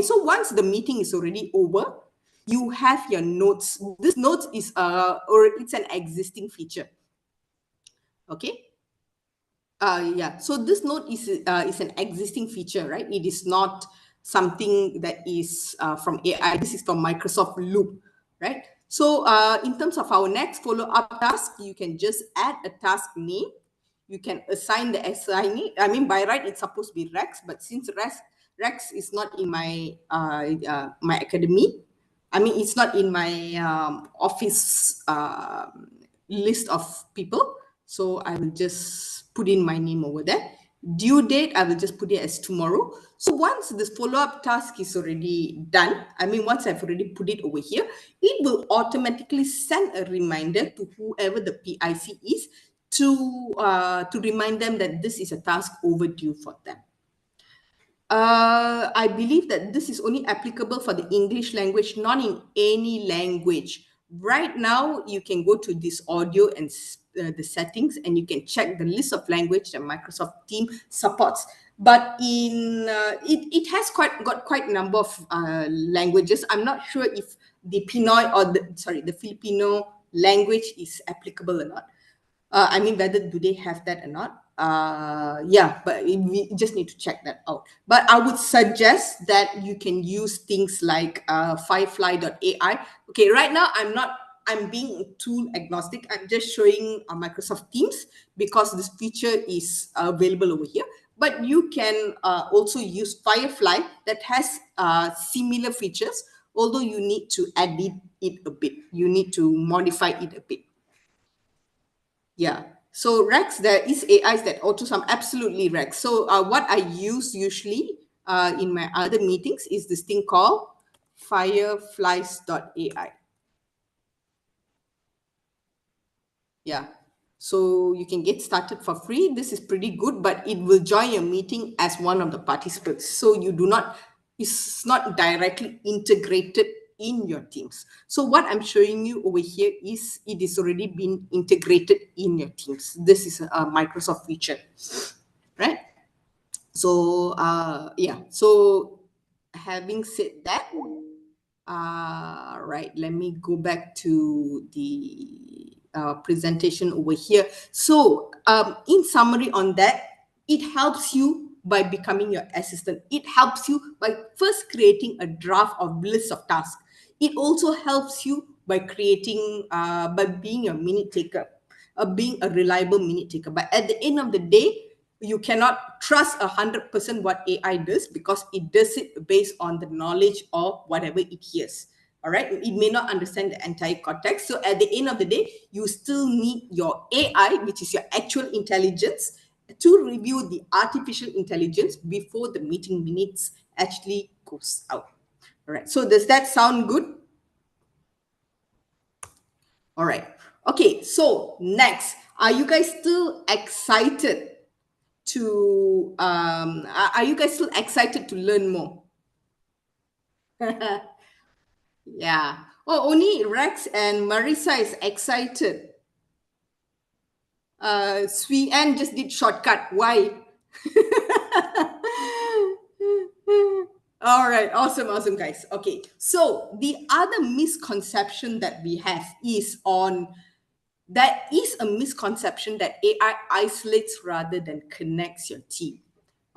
so once the meeting is already over, you have your notes. This notes is or it's an existing feature. Okay. Yeah. So this note is an existing feature, right? It is not something that is from AI. This is from Microsoft Loop, right? So in terms of our next follow-up task, you can just add a task name. You can assign the assignee. I mean, by right, it's supposed to be Rex, but since Rex is not in my my academy, I mean, it's not in my office list of people. So I will just put in my name over there. Due date, I will just put it as tomorrow. So once this follow-up task is already done, I mean, once I've already put it over here, it will automatically send a reminder to whoever the PIC is to remind them that this is a task overdue for them. I believe that this is only applicable for the English language, not in any language. Right now, you can go to this audio and the settings, and you can check the list of language that Microsoft Team supports. But in it has got quite a number of languages. I'm not sure if the Pinoy or the Filipino language is applicable or not. I mean, whether do they have that or not? Yeah, but we just need to check that out. But I would suggest that you can use things like Firefly.ai. Okay, right now I'm being tool agnostic. I'm just showing Microsoft Teams because this feature is available over here. But you can also use Firefly that has similar features, although you need to edit it a bit. You need to modify it a bit. Yeah. So Rex, there is AIs that auto sum, absolutely Rex. So what I use usually in my other meetings is this thing called fireflies.ai. Yeah. So you can get started for free. This is pretty good, but it will join your meeting as one of the participants. So you do not, it's not directly integrated in your teams. So what I'm showing you over here is it is already been integrated in your teams. This is a Microsoft feature, right? So yeah. So having said that, right, let me go back to the presentation over here. So in summary on that, it helps you by becoming your assistant. It helps you by first creating a draft of list of tasks. It also helps you by creating, by being a minute taker, being a reliable minute taker. But at the end of the day, you cannot trust 100% what AI does because it does it based on the knowledge of whatever it hears. All right, it may not understand the entire context. So at the end of the day, you still need your AI, which is your actual intelligence, to review the artificial intelligence before the meeting minutes actually goes out. All right, so does that sound good? All right. Okay, so next, are you guys still excited to are you guys still excited to learn more? Yeah. Oh, only Rex and Marisa is excited. Sui Ann just did shortcut. Why? All right, awesome, guys. Okay, so the other misconception that we have is on that is a misconception that AI isolates rather than connects your team.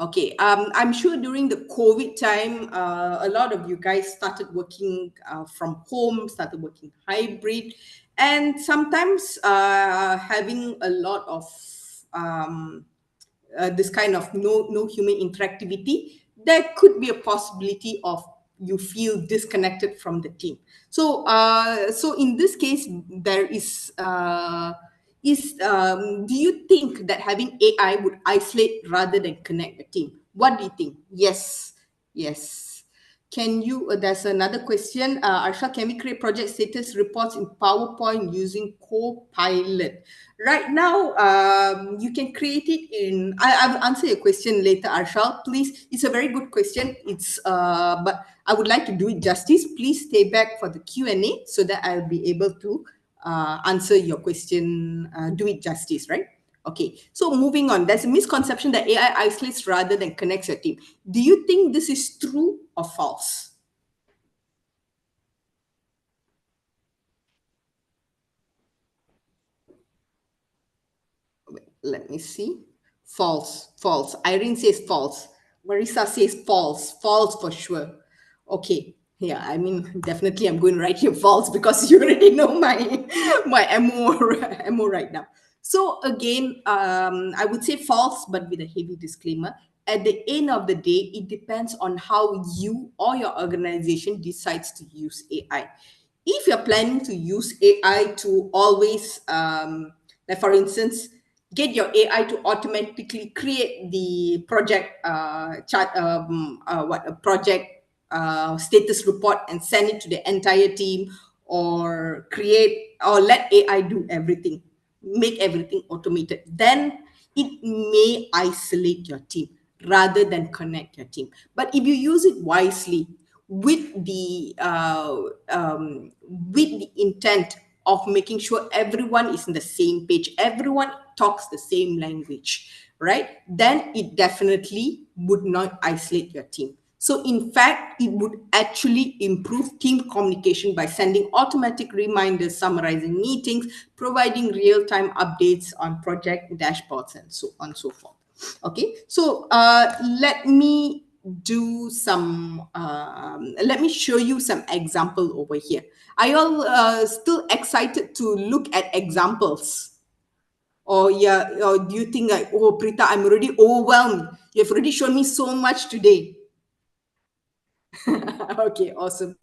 Okay, I'm sure during the COVID time, a lot of you guys started working from home, started working hybrid, and sometimes having a lot of um, this kind of no human interactivity, there could be a possibility of you feel disconnected from the team. So so in this case, there is do you think that having AI would isolate rather than connect the team? What do you think? Yes, yes. Can you, there's another question. Arsha, can we create project status reports in PowerPoint using Copilot? Right now, you can create it in, I'll answer your question later, Arshal. Please, it's a very good question. It's, but I would like to do it justice. Please stay back for the Q&A so that I'll be able to answer your question, do it justice, right? Okay, so moving on, there's a misconception that AI isolates rather than connects your team. Do you think this is true or false? Let me see. False, false. Irene says false. Marisa says false, false for sure. Okay, yeah, I mean, definitely I'm going to write here false because you already know my MO right now. So again, I would say false, but with a heavy disclaimer. At the end of the day, it depends on how you or your organization decides to use AI. If you're planning to use AI to always, like for instance, get your AI to automatically create the project chart, what a project status report and send it to the entire team, or create or let AI do everything, make everything automated, then it may isolate your team rather than connect your team. But if you use it wisely with the intent of making sure everyone is in the same page, everyone talks the same language, right? Then it definitely would not isolate your team. So, in fact, it would actually improve team communication by sending automatic reminders, summarizing meetings, providing real time updates on project dashboards, and so on and so forth. Okay, so let me do some, let me show you some example over here. Are you all still excited to look at examples? Or yeah, or do you think like, oh, Prita, I'm already overwhelmed. You've already shown me so much today. Okay, awesome.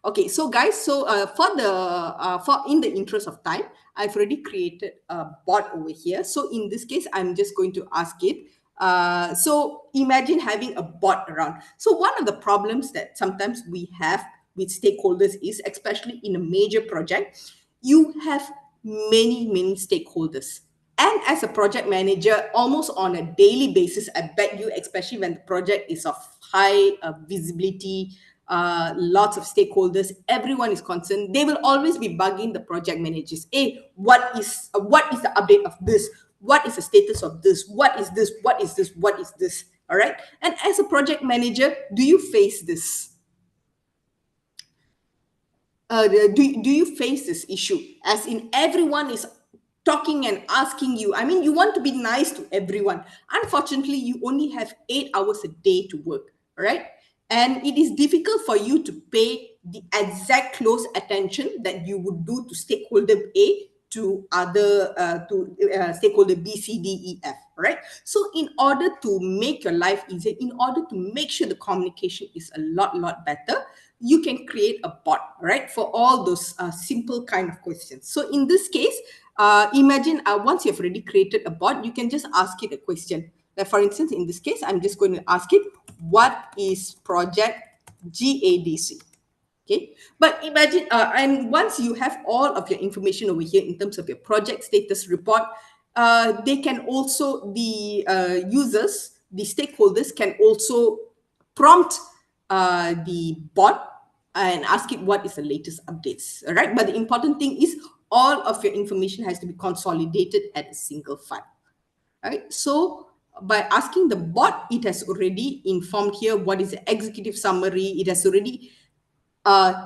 Okay, so guys, so for in the interest of time, I've already created a bot over here. So in this case, I'm just going to ask it. So imagine having a bot around. So one of the problems that sometimes we have with stakeholders is, especially in a major project, you have many stakeholders. And as a project manager, almost on a daily basis, I bet you, especially when the project is of high visibility, lots of stakeholders, everyone is concerned. They will always be bugging the project managers. Hey, what is the update of this? What is the status of this? What is this? What is this? What is this? All right. And as a project manager, do you face this? Do you face this issue, as in everyone is talking and asking you? I mean, you want to be nice to everyone. Unfortunately, you only have 8 hours a day to work, right? And it is difficult for you to pay the exact close attention that you would do to stakeholder A, to other stakeholder B, C, D, E, F, right? So in order to make your life easier, in order to make sure the communication is a lot better, you can create a bot, right, for all those simple kind of questions. So in this case, imagine once you've already created a bot, you can just ask it a question. Like for instance, in this case, I'm just going to ask it, what is project GADC? Okay, but imagine, and once you have all of your information over here in terms of your project status report, they can also, the users, the stakeholders can also prompt the bot and ask it what is the latest updates. All right, but the important thing is all of your information has to be consolidated at a single file. Right, so by asking the bot, it has already informed here what is the executive summary. It has already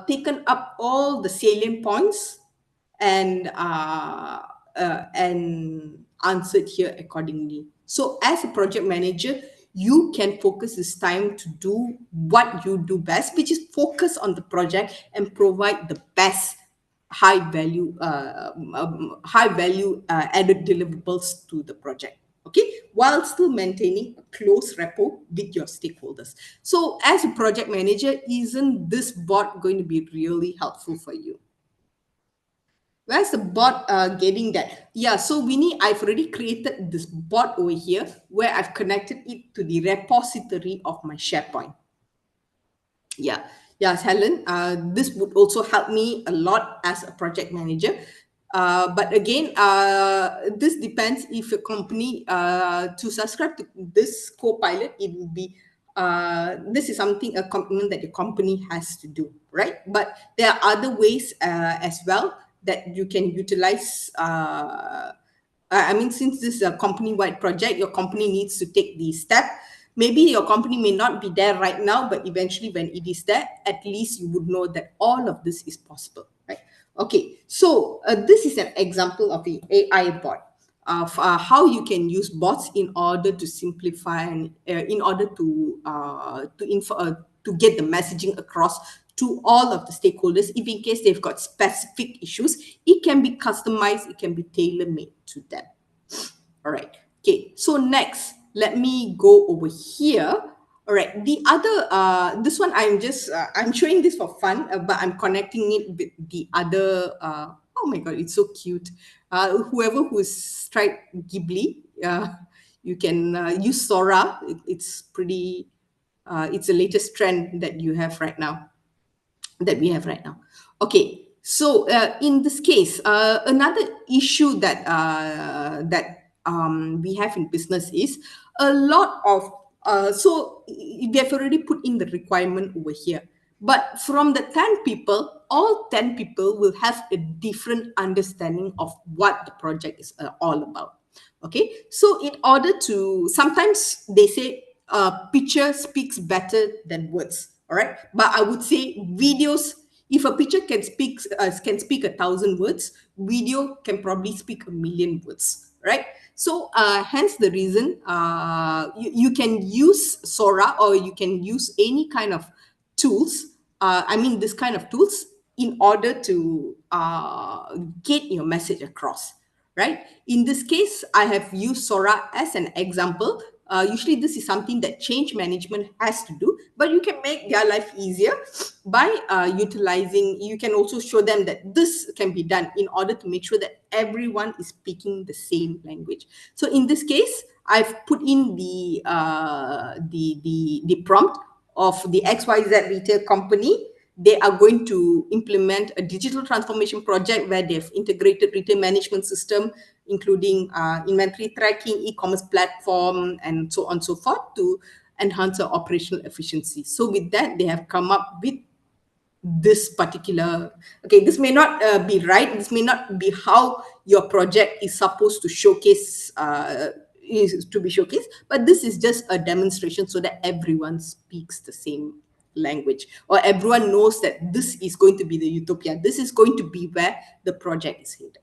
taken up all the salient points and answered here accordingly. So as a project manager, you can focus this time to do what you do best, which is focus on the project and provide the best high value added deliverables to the project, okay, while still maintaining a close rapport with your stakeholders. So as a project manager, isn't this bot going to be really helpful for you? Where's the bot getting that? Yeah, so Winnie, I've already created this bot over here where I've connected it to the repository of my SharePoint. Yeah, yes, Helen. This would also help me a lot as a project manager. But again, this depends if your company, to subscribe to this Copilot, it will be, this is something, a commitment that your company has to do, right? But there are other ways as well that you can utilize I mean, since this is a company-wide project, your company needs to take the step. Maybe your company may not be there right now, but eventually when it is there, at least you would know that all of this is possible, right? Okay, so this is an example of the AI bot, of how you can use bots in order to simplify and in order to get the messaging across to all of the stakeholders. If in case they've got specific issues, it can be customized, it can be tailor-made to them. All right. Okay. So next, let me go over here. All right. The other, this one, I'm showing this for fun, but I'm connecting it with the other. Oh my God, it's so cute. Whoever who's tried Ghibli, you can use Sora. It's pretty. It's the latest trend that you have right now, that we have right now. Okay, so in this case, another issue that we have in business is a lot of so we have already put in the requirement over here, but from the 10 people, all 10 people will have a different understanding of what the project is all about. Okay, so in order to, sometimes they say picture speaks better than words. All right, but I would say videos, if a picture can speak 1,000 words, video can probably speak 1,000,000 words, right? So hence the reason you can use Sora, or you can use any kind of tools, I mean this kind of tools, in order to get your message across, right? In this case, I have used Sora as an example. Usually this is something that change management has to do, but you can make their life easier by utilizing, you can also show them that this can be done in order to make sure that everyone is speaking the same language. So in this case, I've put in the prompt of the XYZ retail company. They are going to implement a digital transformation project where they've integrated retail management system, including inventory tracking, e-commerce platform, and so on and so forth, to enhance our operational efficiency. So with that, they have come up with this particular, okay, this may not be right, this may not be how your project is supposed to showcase, is to be showcased, but this is just a demonstration so that everyone speaks the same language, or everyone knows that this is going to be the utopia, this is going to be where the project is headed.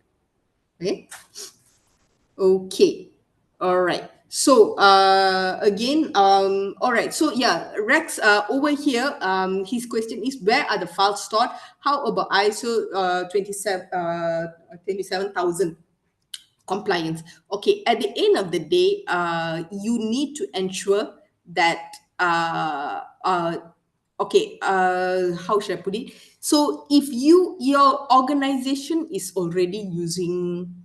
Okay. Okay. All right. So again, all right. So yeah, Rex, over here, his question is, where are the files stored? How about ISO 27,000 compliance? Okay, at the end of the day, you need to ensure that okay, how should I put it? So if your organization is already using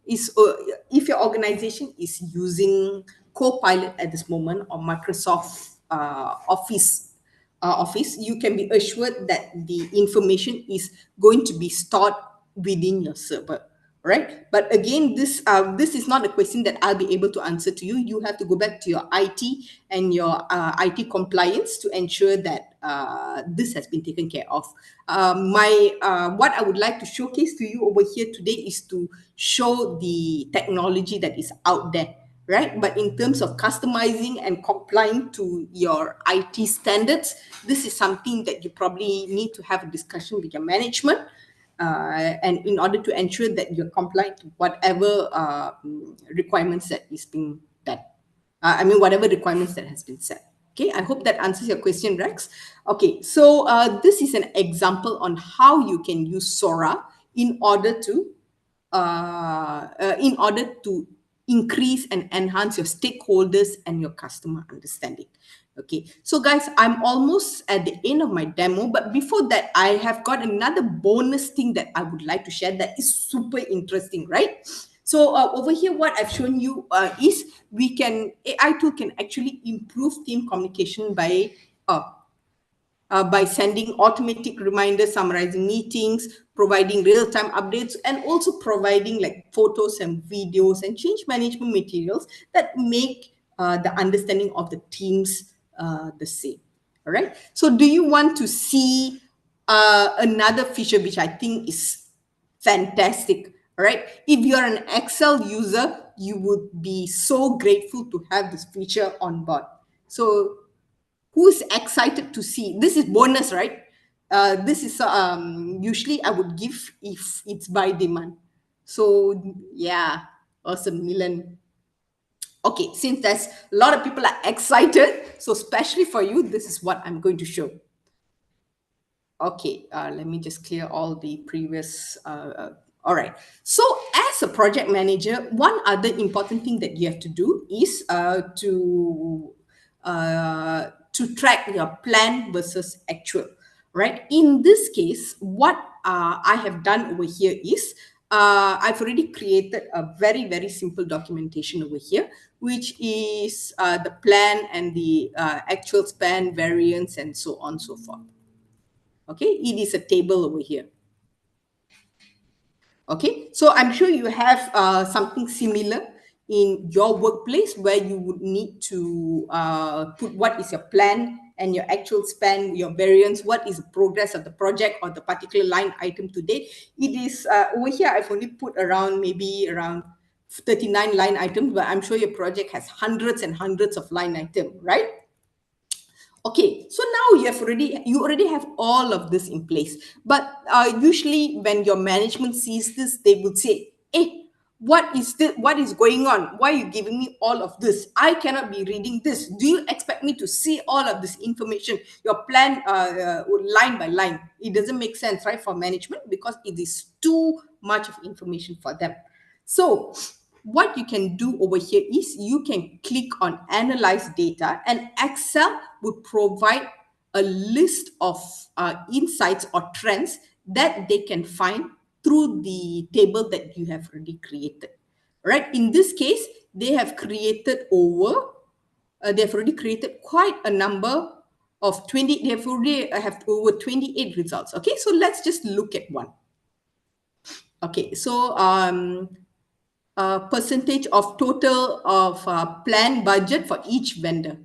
if your organization is using Copilot at this moment, or Microsoft Office, you can be assured that the information is going to be stored within your server, right? But again, this is not a question that I'll be able to answer to you. You have to go back to your IT and your IT compliance to ensure that this has been taken care of. What I would like to showcase to you over here today is to show the technology that is out there, right? But in terms of customizing and complying to your IT standards, this is something that you probably need to have a discussion with your management, and in order to ensure that you're compliant to whatever requirements that is being done. I mean, whatever requirements that has been set. Okay, I hope that answers your question, Rex. Okay, so this is an example on how you can use Sora in order to increase and enhance your stakeholders and your customer understanding. Okay, so guys, I'm almost at the end of my demo, but before that, I have got another bonus thing that I would like to share that is super interesting, right? So over here, what I've shown you is AI tool can actually improve team communication by sending automatic reminders, summarizing meetings, providing real-time updates, and also providing like photos and videos and change management materials that make the understanding of the teams the same. All right. So do you want to see another feature which I think is fantastic? All right. If you're an Excel user, you would be so grateful to have this feature on board. So who's excited to see? This is bonus, right? This is usually I would give if it's by demand. So yeah, awesome, Milan. Okay, since there's a lot of people are excited, so especially for you, this is what I'm going to show. Okay, let me just clear all the previous. All right. So, as a project manager, one other important thing that you have to do is to track your plan versus actual. Right. In this case, what I have done over here is I've already created a very simple documentation over here, which is the plan and the actual span, variance, and so on and so forth. Okay, it is a table over here. Okay, so I'm sure you have something similar in your workplace where you would need to put what is your plan and your actual span, your variance, what is the progress of the project or the particular line item today. It is over here, I've only put around maybe around 39 line items, but I'm sure your project has hundreds and hundreds of line items, right? Okay, so now you already have all of this in place. But usually when your management sees this, they would say, "Hey, what is this? What is going on? Why are you giving me all of this? I cannot be reading this. Do you expect me to see all of this information? Your plan line by line. It doesn't make sense, right, for management because it is too much of information for them. So what you can do over here is you can click on analyze data, and Excel would provide a list of insights or trends that they can find through the table that you have already created. Right, in this case they've already created quite a number of 20. They have already have over 28 results. Okay, so let's just look at one. Okay, so percentage of total of planned budget for each vendor.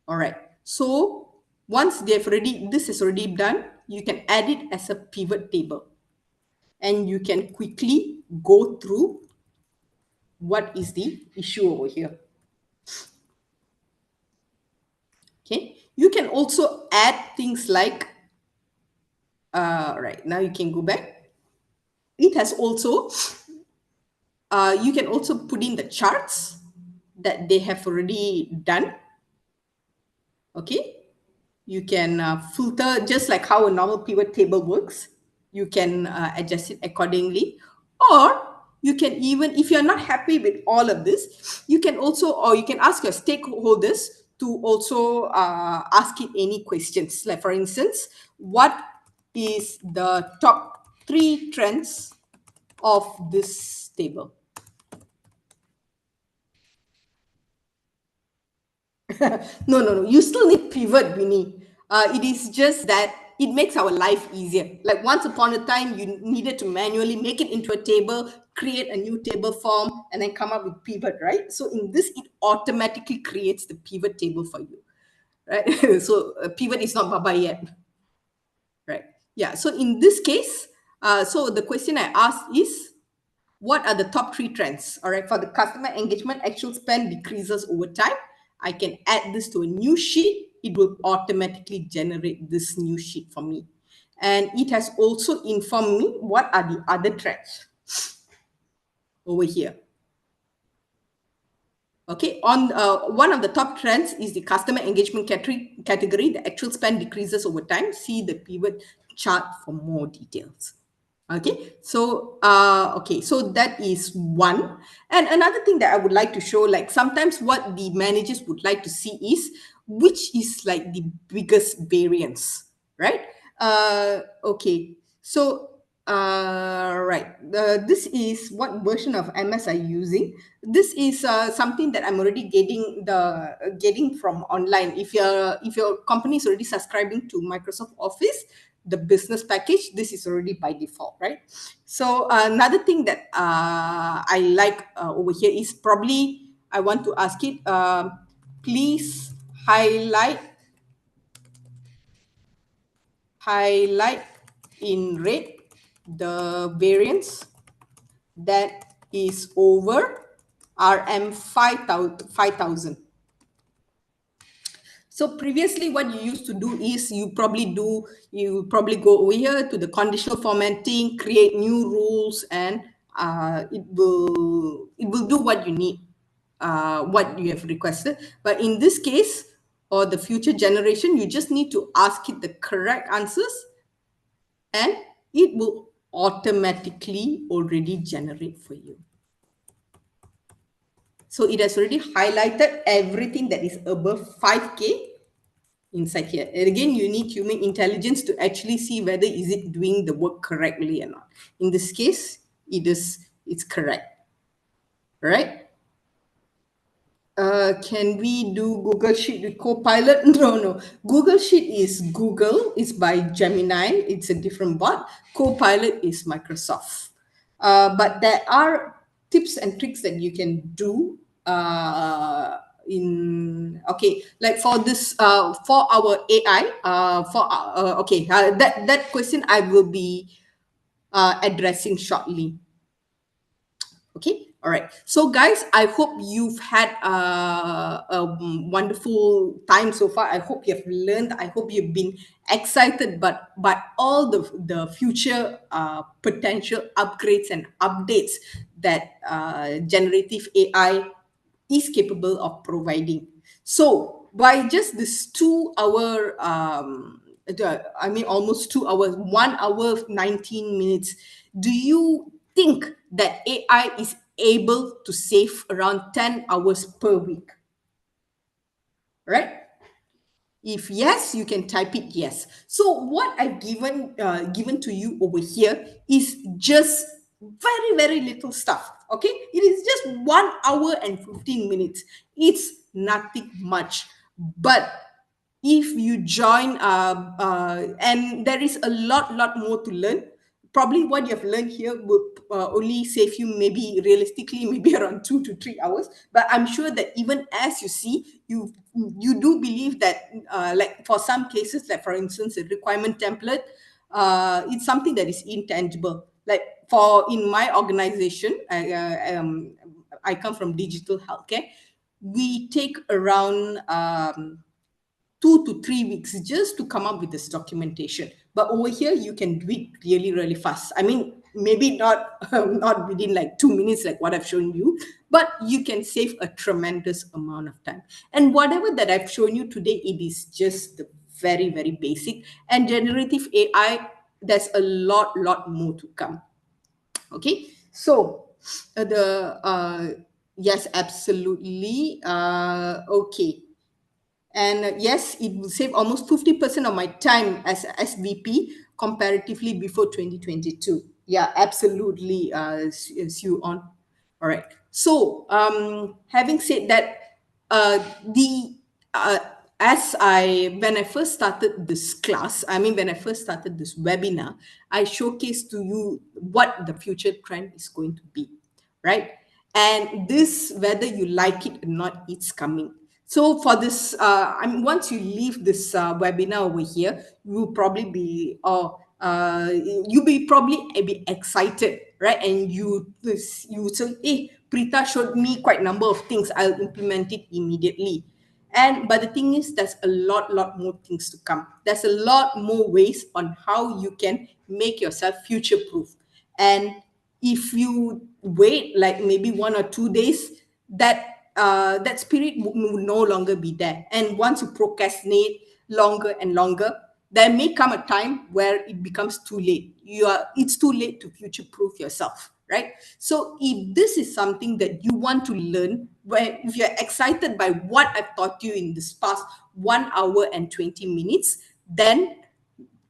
All right. So once this is already done, you can add it as a pivot table, and you can quickly go through what is the issue over here. Okay. You can also add things like, right now you can go back. It has also, you can also put in the charts that they have already done. Okay. You can filter just like how a normal pivot table works. You can adjust it accordingly, or you can, even if you're not happy with all of this, you can also, or you can ask your stakeholders to also ask it any questions, like for instance, what is the top 3 trends of this table? No. You still need pivot, Winnie. It is just that it makes our life easier. Like once upon a time, you needed to manually make it into a table, create a new table form, and then come up with pivot, right? So in this, it automatically creates the pivot table for you, right? So pivot is not baba yet, right? Yeah. So in this case, so the question I asked is, what are the top 3 trends? All right, for the customer engagement, actual spend decreases over time. I can add this to a new sheet. It will automatically generate this new sheet for me. And it has also informed me what are the other trends over here. Okay, on one of the top trends is the customer engagement category. The actual spend decreases over time. See the pivot chart for more details. Okay, so so that is one. And another thing that I would like to show, like sometimes what the managers would like to see is which is like the biggest variance, right? Okay, so right, this is what version of MS are you using. This is something that I'm already getting from online. If your company is already subscribing to Microsoft Office, the business package, this is already by default, right? So another thing that I like over here is, probably I want to ask it, please highlight in red the variance that is over RM 5,000. So previously what you used to do is you probably go over here to the conditional formatting, create new rules, and it will do what you need, what you have requested. But in this case, or the future generation, you just need to ask it the correct answers, and it will automatically already generate for you. So it has already highlighted everything that is above 5K inside here. And again, you need human intelligence to actually see whether is it doing the work correctly or not. In this case, it's correct, right? Can we do Google Sheet with Copilot? No. Google Sheet is Google. It's by Gemini. It's a different bot. Copilot is Microsoft. But there are tips and tricks that you can do like for this for our AI that question I will be addressing shortly. Okay. All right. So, guys, I hope you've had a wonderful time so far. I hope you have learned. I hope you've been excited, by all the future potential upgrades and updates that generative AI is capable of providing. So, by just this 2 hour, almost 2 hours, 1 hour, 19 minutes, do you think that AI is able to save around 10 hours per week? Right? If yes, you can type it yes. So what I've given to you over here is just very little stuff. Okay, it is just 1 hour and 15 minutes. It's nothing much, but if you join and there is a lot more to learn. Probably what you have learned here will only save you maybe realistically maybe around 2 to 3 hours, but I'm sure that even as you see, you do believe that like for some cases, like for instance a requirement template, it's something that is intangible. Like for in my organization, I come from digital healthcare. We take around 2 to 3 weeks just to come up with this documentation. But over here, you can do it really fast. I mean, maybe not not within like 2 minutes, like what I've shown you, but you can save a tremendous amount of time. And whatever that I've shown you today, it is just the very basic. And generative AI, there's a lot more to come. Okay, so the yes, absolutely. Okay. And yes, it will save almost 50% of my time as a SVP comparatively before 2022. Yeah, absolutely, Sue on. All right. So, having said that, the as I when I first started this class, when I first started this webinar, I showcased to you what the future trend is going to be, right? And this, whether you like it or not, it's coming. So for this, once you leave this webinar over here, you'll probably be, you'll be probably a bit excited, right? And you say, hey, Prita showed me quite a number of things. I'll implement it immediately. But the thing is, there's a lot more things to come. There's a lot more ways on how you can make yourself future proof. And if you wait like maybe 1 or 2 days, that spirit will no longer be there. And once you procrastinate longer and longer, there may come a time where it becomes too late. It's too late to future proof yourself, right? So if this is something that you want to learn, where if you're excited by what I've taught you in this past 1 hour and 20 minutes, then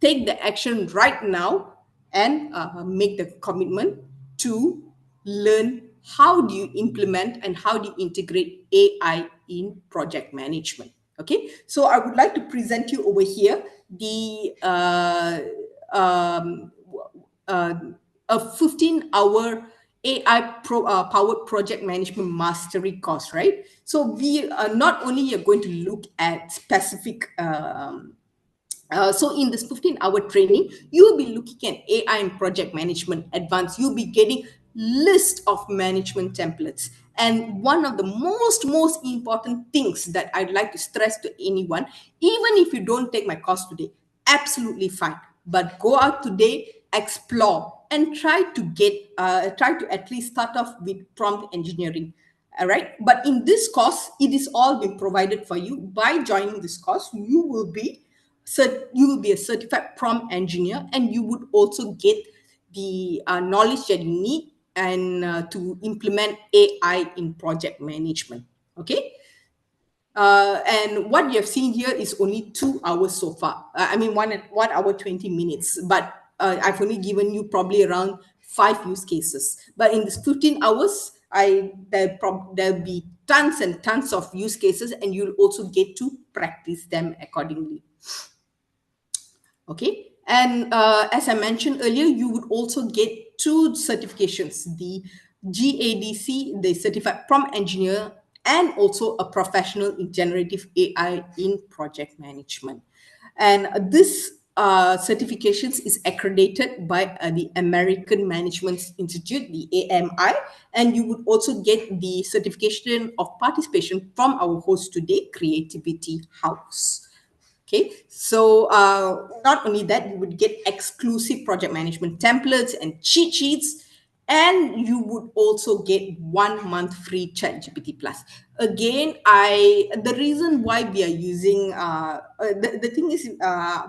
take the action right now and make the commitment to learn how do you implement and how do you integrate AI in project management. Okay, so I would like to present you over here the a 15-hour AI powered project management mastery course, right? So we are not only are going to look at specific so in this 15-hour training, you will be looking at AI and project management advanced. You'll be getting list of management templates. And one of the most important things that I'd like to stress to anyone, even if you don't take my course today, absolutely fine, but go out today, explore, and try to at least start off with prompt engineering. All right, but in this course it is all being provided for you. By joining this course, you will be a certified prompt engineer, and you would also get the knowledge that you need and to implement AI in project management. Okay. And what you have seen here is only 2 hours so far. I mean, 1 hour 20 minutes, but I've only given you probably around 5 use cases. But in this 15 hours, there'll be tons and tons of use cases, and you'll also get to practice them accordingly. Okay. And as I mentioned earlier, you would also get 2 certifications, the GADC, the Certified Prompt Engineer, and also a professional in generative AI in project management. And this certifications is accredited by the American Management Institute, the AMI, and you would also get the certification of participation from our host today, Creativity House. Okay, so not only that, you would get exclusive project management templates and cheat sheets, and you would also get 1 month free ChatGPT Plus. Again, the reason why we are using the thing is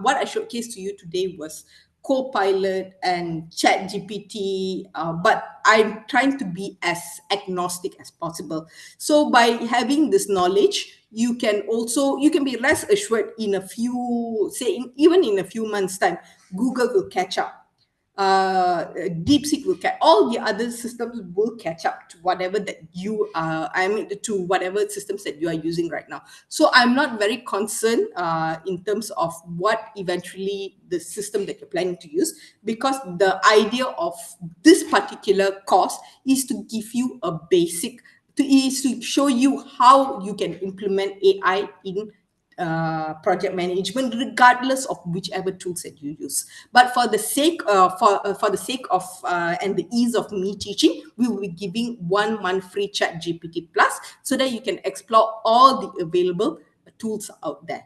what I showcased to you today was Copilot and ChatGPT, but I'm trying to be as agnostic as possible. So by having this knowledge, you can be rest assured in a few, even in a few months' time, Google will catch up. DeepSeek will catch, all the other systems will catch up to whatever that to whatever systems that you are using right now. So I'm not very concerned in terms of what eventually the system that you're planning to use, because the idea of this particular course is to give you a basic, is to show you how you can implement AI in project management, regardless of whichever tools that you use. But for the sake of and the ease of me teaching, we will be giving 1 month free ChatGPT Plus, so that you can explore all the available tools out there.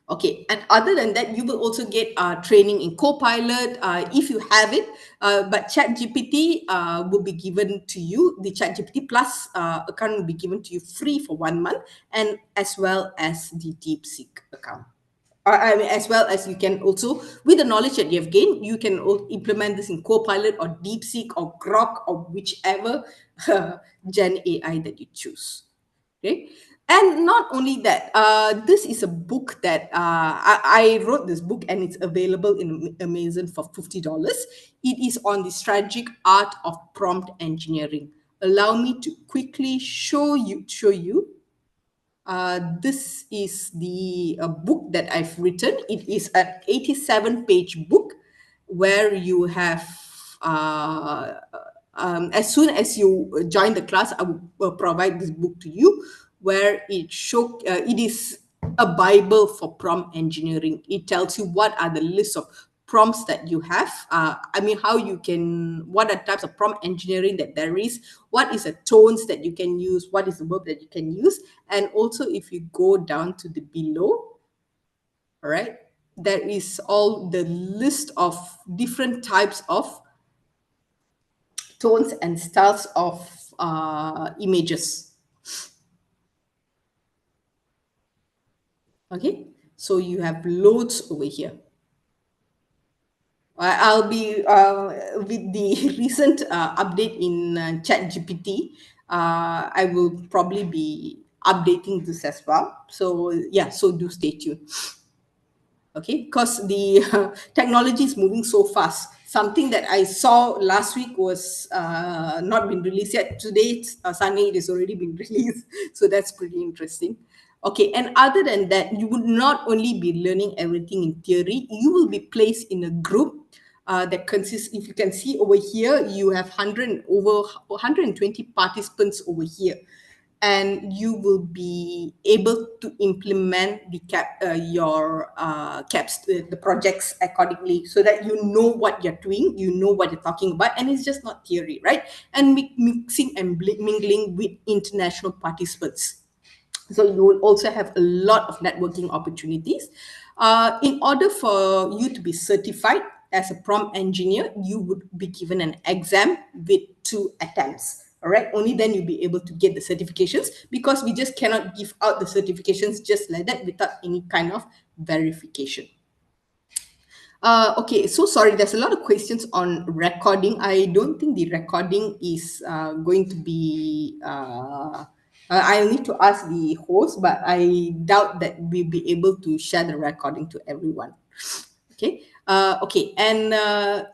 Okay, and other than that, you will also get training in Copilot if you have it. But ChatGPT will be given to you. The ChatGPT Plus account will be given to you free for 1 month, and as well as the DeepSeek account. I mean, as well as you can also, with the knowledge that you have gained, you can implement this in Copilot or DeepSeek or Grok or whichever Gen AI that you choose. Okay. And not only that, this is a book that I wrote this book, and it's available in Amazon for $50. It is on the strategic art of prompt engineering. Allow me to quickly show you. This is the book that I've written. It is an 87-page book where you have, as soon as you join the class, I will provide this book to you, where it is a Bible for prompt engineering. It tells you what are the list of prompts that you have. I mean, what are types of prompt engineering that there is, what is the tones that you can use, what is the verb that you can use. And also, if you go down to the below, all right, there is all the list of different types of tones and styles of images. Okay, so you have loads over here. I'll be with the recent update in ChatGPT. I will probably be updating this as well. So yeah, so do stay tuned. Okay, because the technology is moving so fast. Something that I saw last week was not been released yet. Today, Sunday, it has already been released. So that's pretty interesting. Okay, and other than that, you would not only be learning everything in theory, you will be placed in a group that consists, if you can see over here, you have 120 participants over here. and you will be able to implement your caps, the projects accordingly, so that you know what you're doing, you know what you're talking about, and it's just not theory, right? And mixing and mingling with international participants. So you will also have a lot of networking opportunities. In order for you to be certified as a prompt engineer, you would be given an exam with 2 attempts. All right, only then you'll be able to get the certifications, because we just cannot give out the certifications just like that without any kind of verification. Okay, so sorry, there's a lot of questions on recording. I don't think the recording is going to be. I'll need to ask the host, but I doubt that we'll be able to share the recording to everyone. Okay. Okay. And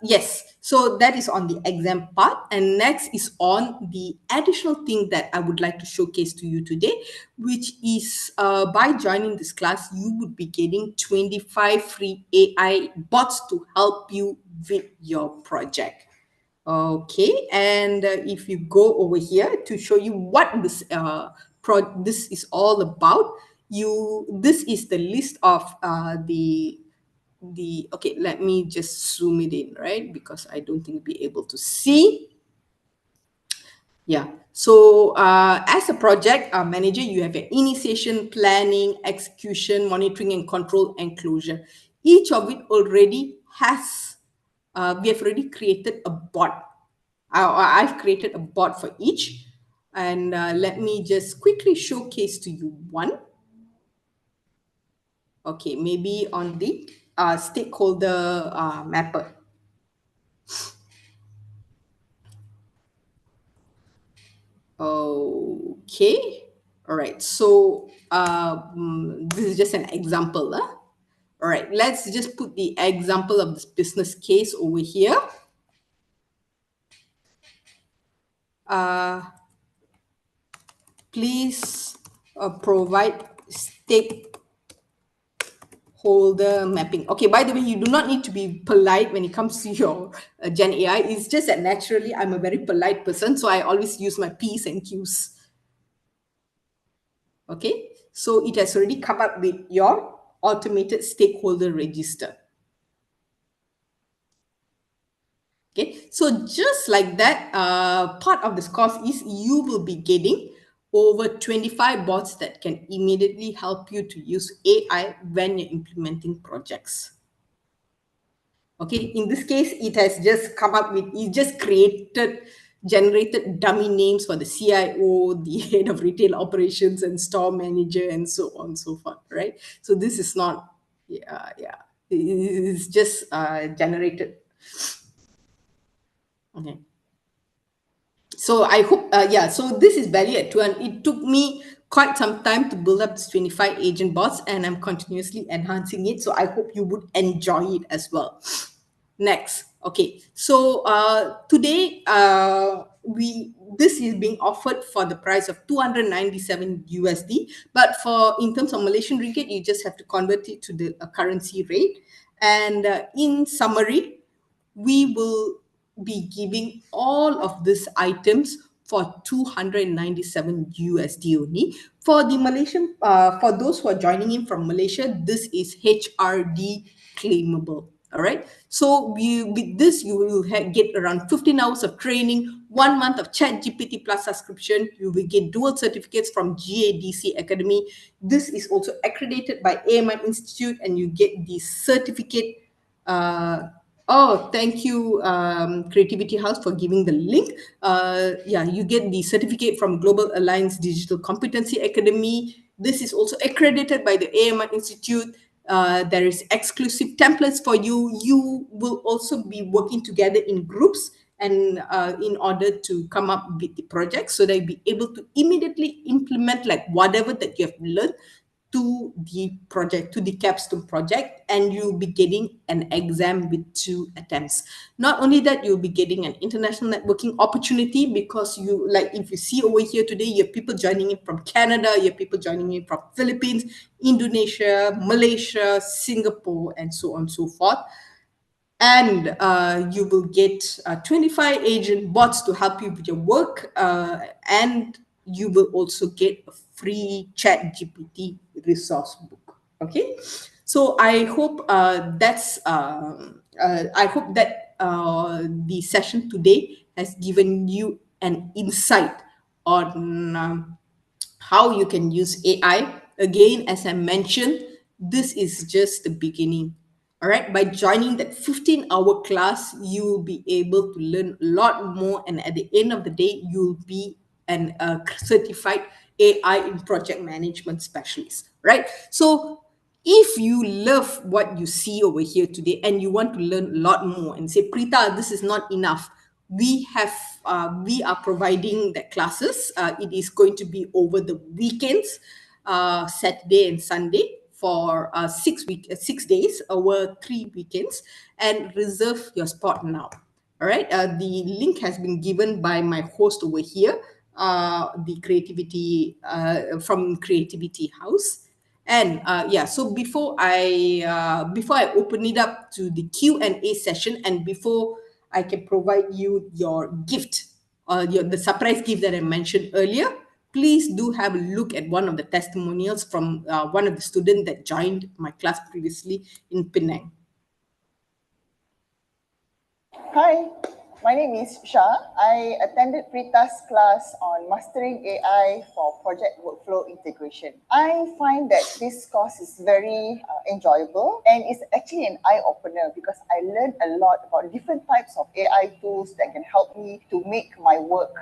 yes, so that is on the exam part. And next is on the additional thing that I would like to showcase to you today, which is by joining this class, you would be getting 25 free AI bots to help you with your project. Okay, and if you go over here to show you what this is all about, this is the list of okay, let me just zoom it in, right? Because I don't think we'll be able to see. Yeah. So as a project manager, you have your initiation, planning, execution, monitoring and control, and closure. Each of it already has, we have already created a bot. I've created a bot for each. And let me just quickly showcase to you one. Okay, maybe on the stakeholder mapper. Okay. All right. So this is just an example. All right. Let's just put the example of this business case over here. Uh, please provide stakeholder mapping. Okay. By the way, you do not need to be polite when it comes to your Gen AI. It's just that naturally I'm a very polite person, so I always use my P's and Q's. Okay, so it has already come up with your automated stakeholder register. Okay, so just like that, part of this course is you will be getting over 25 bots that can immediately help you to use AI when you're implementing projects. Okay, in this case, it has just come up with, it just generated dummy names for the CIO, the head of retail operations, and store manager, and so on and so forth, right? So this is not, yeah, it's just generated. Okay. So I hope, yeah, so this is value at 2, and it took me quite some time to build up this 25 agent bots, and I'm continuously enhancing it. So I hope you would enjoy it as well. Next, okay, so today this is being offered for the price of 297 USD, but for in terms of Malaysian ringgit, you just have to convert it to the currency rate. And in summary, we will be giving all of these items for 297 USD only. For the Malaysian, for those who are joining in from Malaysia, this is HRD claimable. All right. So with this, you will get around 15 hours of training, 1 month of Chat GPT Plus subscription. You will get dual certificates from GADC Academy. This is also accredited by AMI Institute, and you get the certificate. Oh, thank you, Creativity House, for giving the link. Yeah, you get the certificate from Global Alliance Digital Competency Academy. This is also accredited by the AMI Institute. There is exclusive templates for you. You will also be working together in groups, and in order to come up with the project, so that you'll be able to immediately implement like whatever that you have learned to the project, to the capstone project, and you'll be getting an exam with 2 attempts. Not only that, you'll be getting an international networking opportunity, because you, like if you see over here today, you have people joining in from Canada, you have people joining in from Philippines, Indonesia, Malaysia, Singapore, and so on and so forth. And you will get 25 agent bots to help you with your work, and you will also get a free Chat GPT resource book. Okay, so I hope I hope that the session today has given you an insight on how you can use AI. Again, as I mentioned, this is just the beginning. All right, by joining that 15-hour class, you'll be able to learn a lot more. And at the end of the day, you'll be an certified AI in project management specialist, right? So if you love what you see over here today and you want to learn a lot more and say, Prita, this is not enough, we are providing the classes. It is going to be over the weekends, Saturday and Sunday, for 6 days over 3 weekends, and reserve your spot now. All right, the link has been given by my host over here, the creativity from Creativity House. And yeah, so before I open it up to the Q&A session, and before I can provide you your gift, the surprise gift that I mentioned earlier, please do have a look at one of the testimonials from one of the students that joined my class previously in Penang. Hi, my name is Shah. I attended Prita's class on Mastering AI for Project Workflow Integration. I find that this course is very enjoyable, and it's actually an eye-opener because I learned a lot about different types of AI tools that can help me to make my work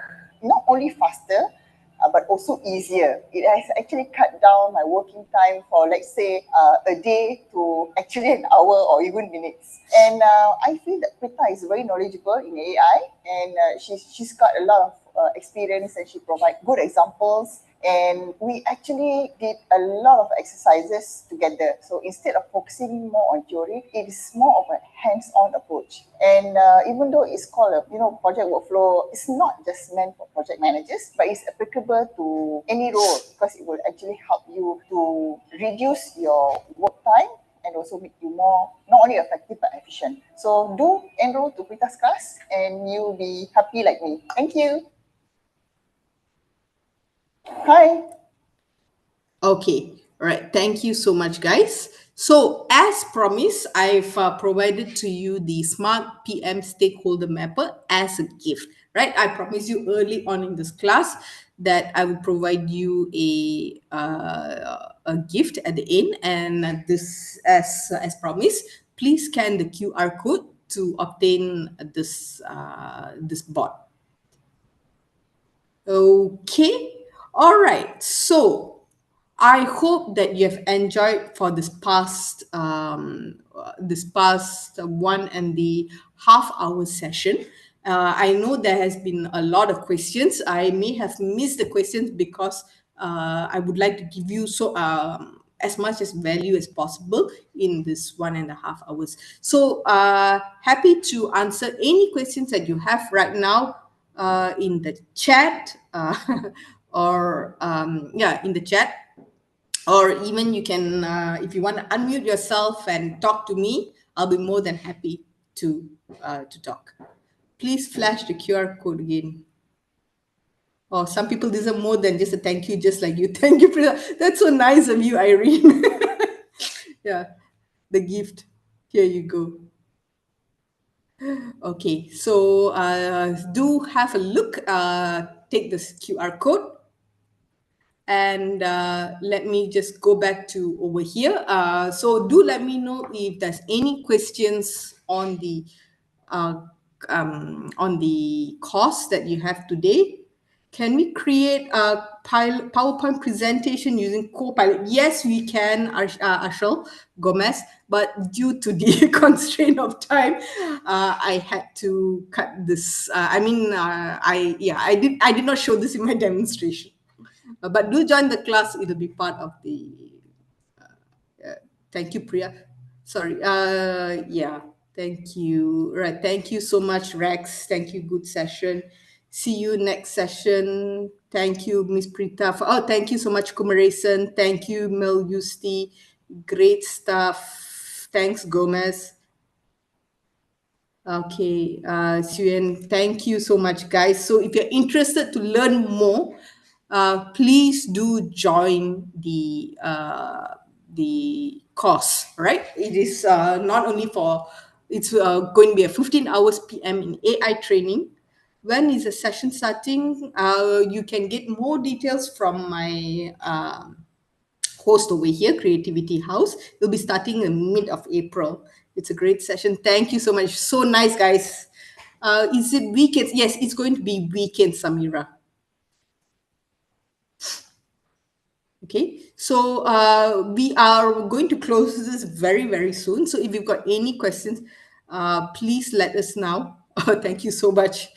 not only faster, but also easier. It has actually cut down my working time for, let's say, a day to actually an hour or even minutes. And I feel that Prita is very knowledgeable in AI, and she's got a lot of experience, and she provides good examples. And we actually did a lot of exercises together. So instead of focusing more on theory, it is more of a hands-on approach. And even though it's called a project workflow, it's not just meant for project managers, but it's applicable to any role because it will actually help you to reduce your work time and also make you more not only effective but efficient. So do enroll to Prita's class and you'll be happy like me. Thank you. Hi. Okay, all right. Thank you so much, guys. So, as promised, I've provided to you the Smart PM Stakeholder Mapper as a gift, right? I promised you early on in this class that I would provide you a gift at the end, and this, as promised, please scan the QR code to obtain this bot. Okay, all right. So I hope that you have enjoyed for this past 1.5 hour session. I know there has been a lot of questions. I may have missed the questions because I would like to give you as much as value as possible in this 1.5 hours. So happy to answer any questions that you have right now in the chat, or yeah, in the chat, or even you can, if you want to unmute yourself and talk to me, I'll be more than happy to talk. Please flash the QR code again. Oh, some people deserve more than just a thank you, just like you. Thank you, Priya. That's so nice of you, Irene. Yeah, the gift. Here you go. Okay, so do have a look. Take this QR code, and let me just go back to over here. So do let me know if there's any questions uh, on the course that you have today. Can we create a PowerPoint presentation using Copilot? Yes, we can, Ashel Gomez, but due to the constraint of time, I had to cut this. I did not show this in my demonstration. But do join the class; it'll be part of the. Thank you, Priya. Sorry. Yeah. Thank you. Right. Thank you so much, Rex. Thank you. Good session. See you next session. Thank you, Miss Prita. Thank you so much, Kumaresan. Thank you, Mel Yusti. Great stuff. Thanks, Gomez. Okay, Suen, thank you so much, guys. So if you're interested to learn more, please do join the course, right? It is not only for, it's going to be a 15 hours PM in AI training. When is the session starting? You can get more details from my host over here, Creativity House. It'll be starting in mid of April. It's a great session. Thank you so much. So nice, guys. Is it weekends? Yes, it's going to be weekends, Samira. Okay, so we are going to close this very, very soon. So if you've got any questions, please let us know. Thank you so much.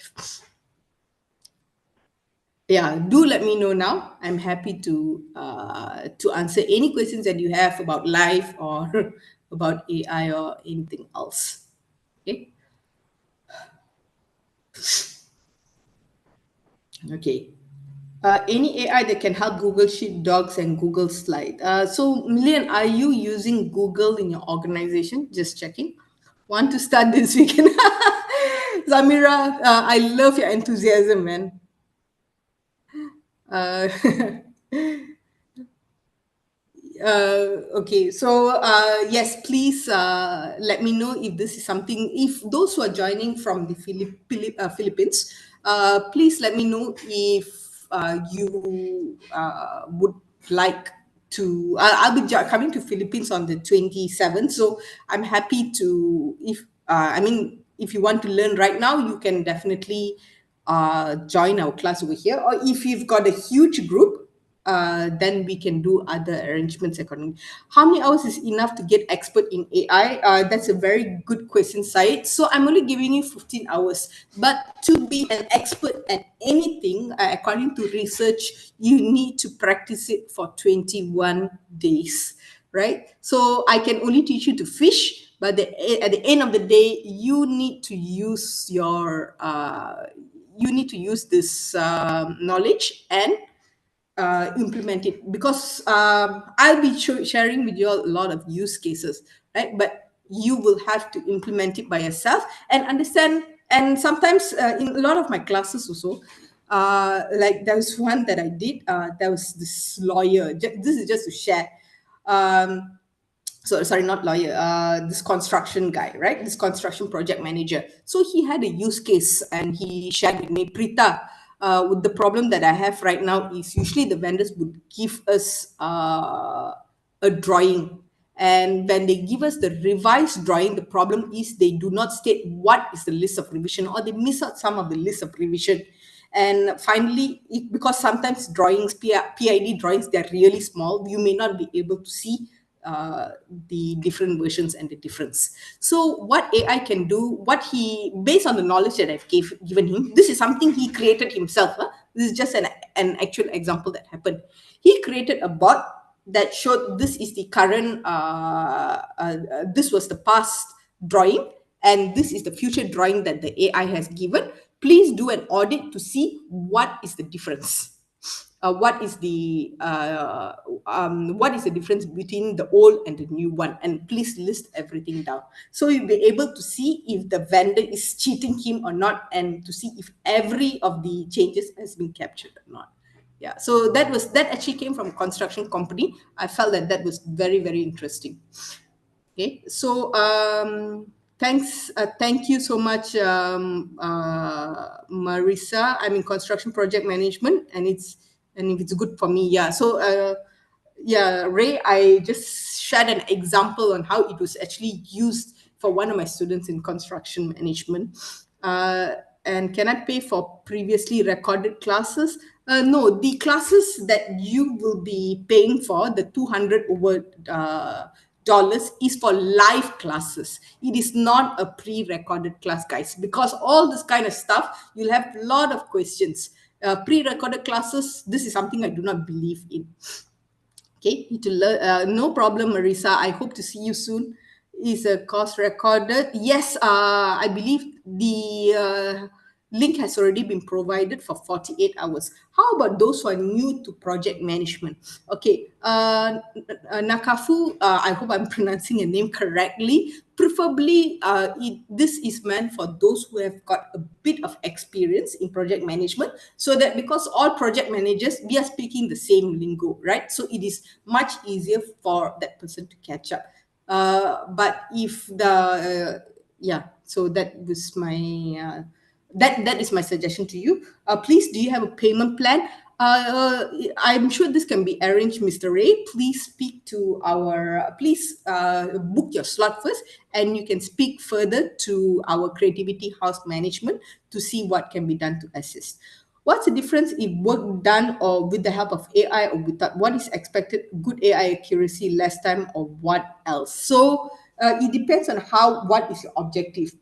Yeah, do let me know now. I'm happy to answer any questions that you have about life or about AI or anything else. Okay. Okay. Any AI that can help Google Sheet, Docs, and Google Slide. So, Million, are you using Google in your organization? Just checking. Want to start this weekend? Zamira, I love your enthusiasm, man. Uh, okay, so yes, please let me know if this is something. If those who are joining from the Philippines, please let me know if you would like to. I'll be coming to Philippines on the 27th, so I'm happy to. If I mean, if you want to learn right now, you can definitely join our class over here. Or if you've got a huge group, then we can do other arrangements accordingly. How many hours is enough to get expert in AI? That's a very good question, Syed. So I'm only giving you 15 hours. But to be an expert at anything, according to research, you need to practice it for 21 days, right? So I can only teach you to fish, but at the end of the day, you need to use this knowledge and implement it, because I'll be sharing with you a lot of use cases, right? But you will have to implement it by yourself and understand. And sometimes in a lot of my classes also, like there was one that I did. There was this lawyer. This is just to share. Um, so sorry, not lawyer, this construction guy, right? This construction project manager. So he had a use case and he shared with me, Prita, with the problem that I have right now is usually the vendors would give us a drawing, and when they give us the revised drawing, the problem is they do not state what is the list of revision, or they miss out some of the list of revision. And finally, because sometimes drawings, PID drawings, they're really small, you may not be able to see the different versions and the difference. So what AI can do, what he, based on the knowledge that I've given him, this is something he created himself. This is just an actual example that happened. He created a bot that showed this is the current, this was the past drawing, and this is the future drawing that the AI has given. Please do an audit to see what is the difference. What is the difference between the old and the new one, and please list everything down, so you'll be able to see if the vendor is cheating him or not, and to see if every of the changes has been captured or not. Yeah, so that actually came from a construction company. I felt that that was very, very interesting. Okay, so thank you so much, Marissa. I'm in construction project management, and if it's good for me, yeah. So yeah, Ray, I just shared an example on how it was actually used for one of my students in construction management. And can I pay for previously recorded classes? No, the classes that you will be paying for, the 200 over dollars, is for live classes. It is not a pre-recorded class, guys, because all this kind of stuff, you'll have a lot of questions. Pre-recorded classes, this is something I do not believe in. Okay, to learn, no problem, Marissa. I hope to see you soon. Is a course recorded? Yes, I believe link has already been provided for 48 hours. How about those who are new to project management? Okay, Nakafu, I hope I'm pronouncing your name correctly. Preferably, this is meant for those who have got a bit of experience in project management, so that because all project managers, we are speaking the same lingo, right? So it is much easier for that person to catch up. But if yeah, so that was my that is my suggestion to you. Please, do you have a payment plan? I'm sure this can be arranged, Mr. Ray. Please speak to please book your slot first, and you can speak further to our creativity house management to see what can be done to assist. What's the difference if work done or with the help of AI or without? What is expected? Good AI accuracy, less time, or what else? So it depends on what is your objective.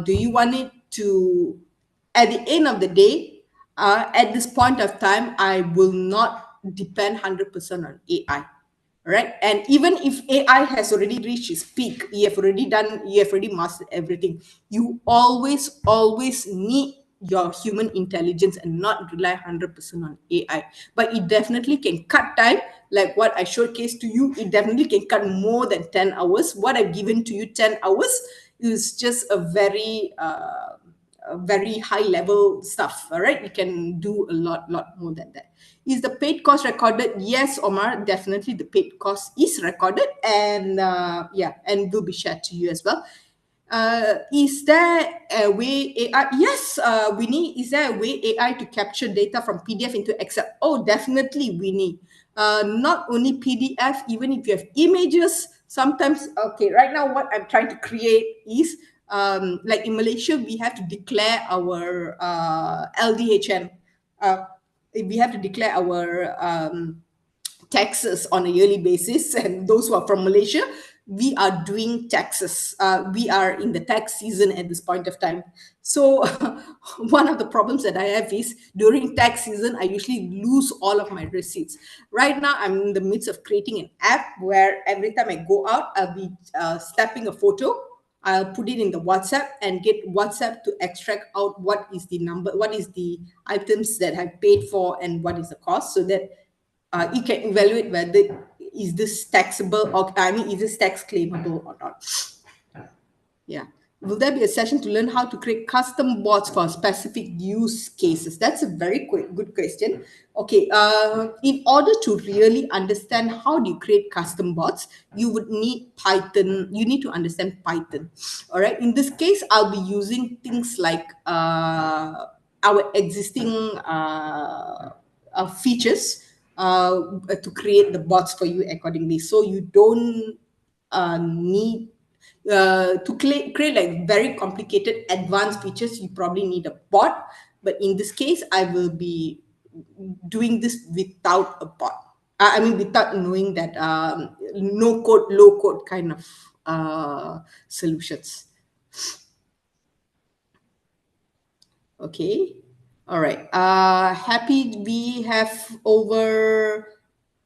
Do you want it to, at the end of the day, at this point of time, I will not depend 100% on AI, right? And even if AI has already reached its peak, you have already mastered everything, you always need your human intelligence and not rely 100% on AI. But it definitely can cut time, like what I showcased to you. It definitely can cut more than 10 hours. What I've given to you, 10 hours, is just a very high level stuff. All right, you can do a lot more than that. Is the paid course recorded? Yes, Omar, definitely the paid course is recorded, and yeah, and will be shared to you as well. Is there a way AI? Yes, Winnie, is there a way AI to capture data from PDF into Excel? Oh, definitely, Winnie. Not only PDF, even if you have images, sometimes, okay, right now what I'm trying to create is, like in Malaysia, we have to declare our LDHN. We have to declare our taxes on a yearly basis. And those who are from Malaysia, we are doing taxes. We are in the tax season at this point of time. So one of the problems that I have is during tax season, I usually lose all of my receipts. Right now, I'm in the midst of creating an app where every time I go out, I'll be snapping a photo. I'll put it in the WhatsApp and get WhatsApp to extract out what is the number, what is the items that I paid for, and what is the cost, so that you can evaluate whether is this taxable, or I mean, is this tax claimable or not. Yeah. Will there be a session to learn how to create custom bots for specific use cases? That's a very good question. Okay, in order to really understand how do you create custom bots, you would need Python. You need to understand Python. All right. In this case, I'll be using things like our existing features to create the bots for you accordingly. So you don't need create like very complicated advanced features. You probably need a bot, but in this case, I will be doing this without a bot. I mean, without knowing that no code, low code kind of solutions. Okay. All right. Happy we have over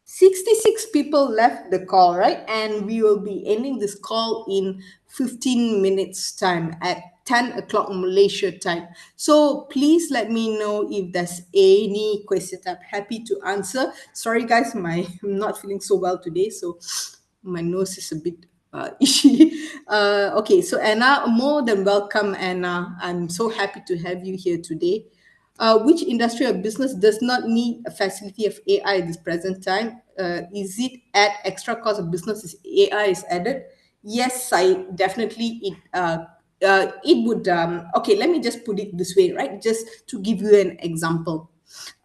66 people left the call, right? And we will be ending this call in 15 minutes time at 10 o'clock Malaysia time. So please let me know if there's any question. I'm happy to answer. Sorry guys, I'm not feeling so well today, so my nose is a bit itchy. Okay, so Anna, more than welcome, Anna. I'm so happy to have you here today. Which industry or business does not need a facility of AI at this present time? Is it at extra cost of business is AI is added? Yes, I definitely it would. Okay, let me just put it this way, right? Just to give you an example.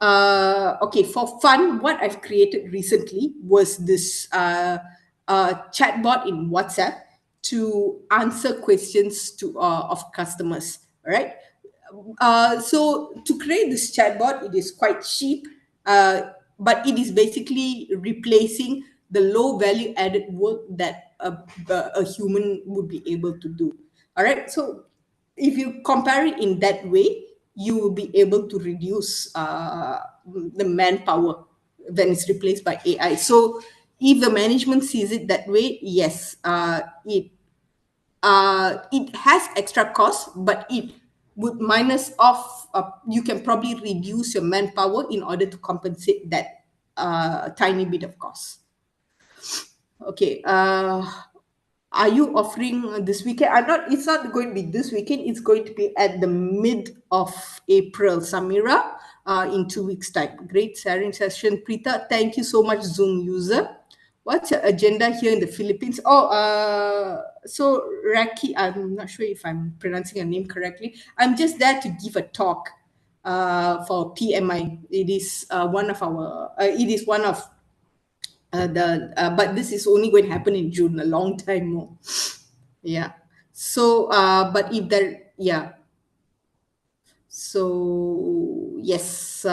Okay, for fun, what I've created recently was this chatbot in WhatsApp to answer questions of customers. All right. So to create this chatbot, it is quite cheap, but it is basically replacing the low value added work that a human would be able to do. All right. So if you compare it in that way, you will be able to reduce the manpower when it's replaced by AI. So if the management sees it that way, yes, it has extra cost, but it would minus off, you can probably reduce your manpower in order to compensate that tiny bit of cost. Okay. Are you offering this weekend? I'm not. It's not going to be this weekend. It's going to be at the mid of April, Samira. In 2 weeks' time. Great sharing session, Preeta. Thank you so much, Zoom user. What's your agenda here in the Philippines? Oh, so Raki, I'm not sure if I'm pronouncing your name correctly. I'm just there to give a talk for PMI. It is one of our. It is one of the but this is only going to happen in June, a long time more. Yeah. So but if there, yeah. So yes,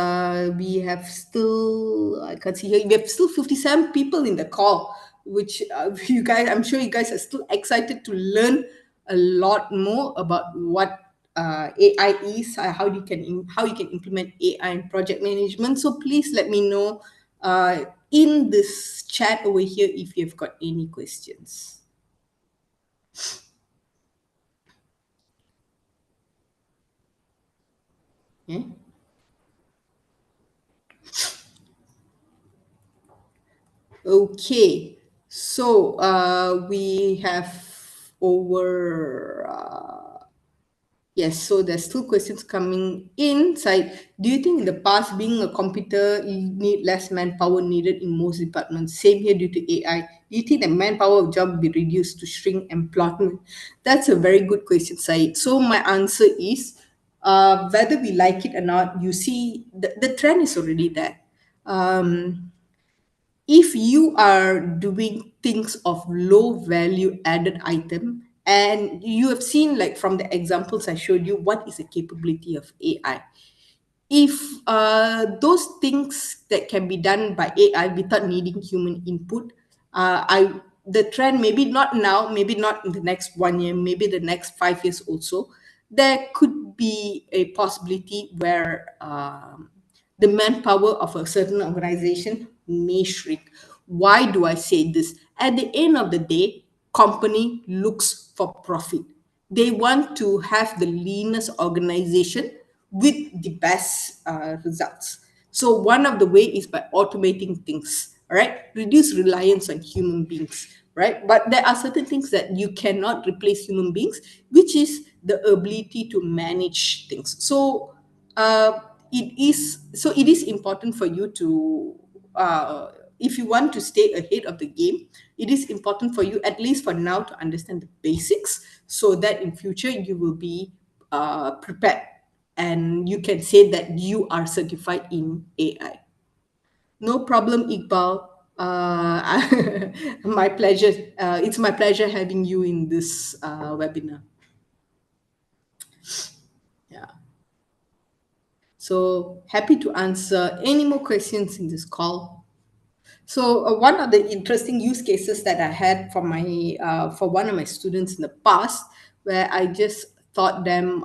we have still, I can see here, we have still 57 people in the call, which you guys, I'm sure you guys are still excited to learn a lot more about what AI is, how you can implement AI in project management. So please let me know in this chat over here if you've got any questions. Yeah. Okay, so we have over. Yes, so there's still questions coming inside. Do you think in the past, being a computer, you need less manpower needed in most departments? Same here due to AI. Do you think the manpower of job will be reduced to shrink employment? That's a very good question, Said. So my answer is, whether we like it or not, you see, the trend is already there. If you are doing things of low value added item, and you have seen, like from the examples I showed you, what is the capability of AI. If those things that can be done by AI without needing human input, I the trend, maybe not now, maybe not in the next 1 year, maybe the next 5 years also, there could be a possibility where the manpower of a certain organization may shrink. Why do I say this? At the end of the day, company looks for profit. They want to have the leanest organization with the best results. So one of the way is by automating things, all right? Reduce reliance on human beings, right? But there are certain things that you cannot replace human beings, which is the ability to manage things. So uh, it is important for you to if you want to stay ahead of the game, it is important for you, at least for now, to understand the basics, so that in future you will be prepared, and you can say that you are certified in AI. No problem, Iqbal. My pleasure. It's my pleasure having you in this webinar. Yeah. So happy to answer any more questions in this call. So one of the interesting use cases that I had for my for one of my students in the past, where I just taught them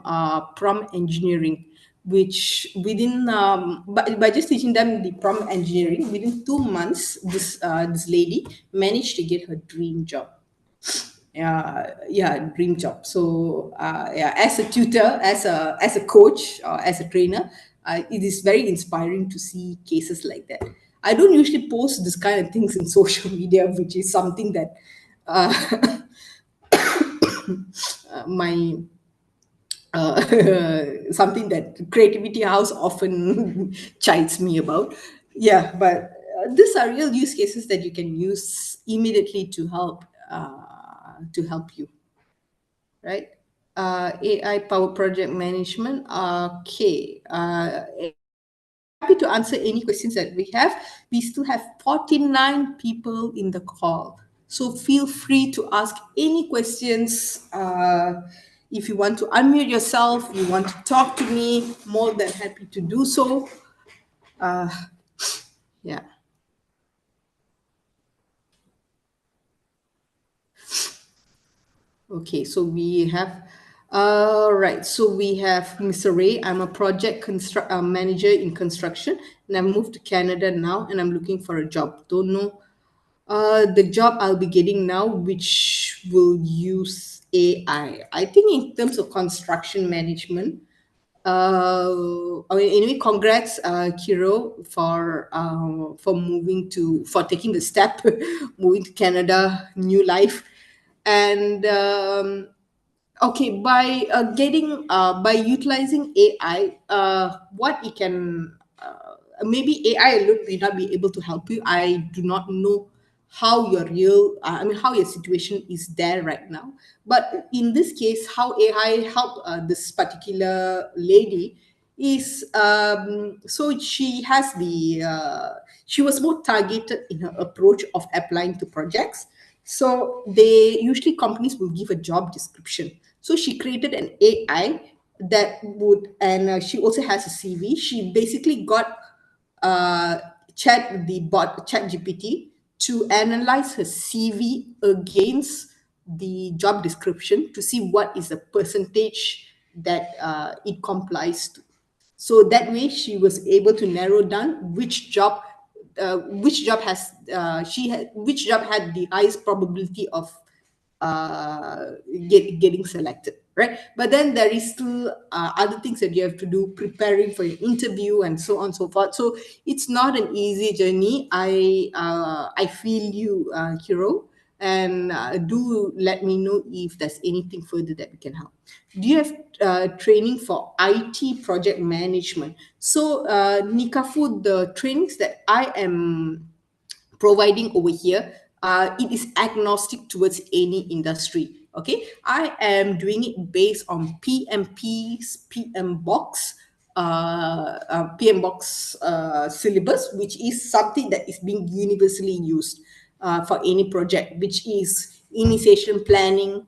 prompt engineering, which within by just teaching them the prompt engineering, within 2 months, this lady managed to get her dream job. Yeah, dream job. So yeah, as a tutor, as a coach, or as a trainer, it is very inspiring to see cases like that. I don't usually post this kind of things in social media, which is something that uh, my something that Creativity House often chides me about. Yeah, but these are real use cases that you can use immediately to help you, right? AI power project management. Okay. Happy to answer any questions that we have. We still have 49 people in the call. So feel free to ask any questions. If you want to unmute yourself, you want to talk to me, more than happy to do so. Yeah. Okay, so we have, right. So we have Mr. Ray. I'm a project manager in construction, and I moved to Canada now, and I'm looking for a job. Don't know the job I'll be getting now, which will use AI. I think in terms of construction management, Anyway, congrats, Kiro, for for taking the step, moving to Canada, new life, and okay, by utilizing AI, what it can maybe AI alone may not be able to help you. I do not know how your real, how your situation is there right now. But in this case, how AI helped this particular lady is so she was more targeted in her approach of applying to projects. So they usually companies will give a job description. So she created an AI that would, and she also has a CV. She basically got uh, chat GPT to analyze her CV against the job description to see what is the percentage that it complies to. So that way she was able to narrow down which job has she had which job had the highest probability of uh, getting selected, right? But then there is still other things that you have to do, preparing for your interview and so on and so forth. So it's not an easy journey. I feel you, Kiro, and do let me know if there's anything further that we can help. Do you have training for IT project management? So, Nikafu, the trainings that I am providing over here, it is agnostic towards any industry. Okay, I am doing it based on PMP's PM Box syllabus, which is something that is being universally used for any project, which is initiation planning,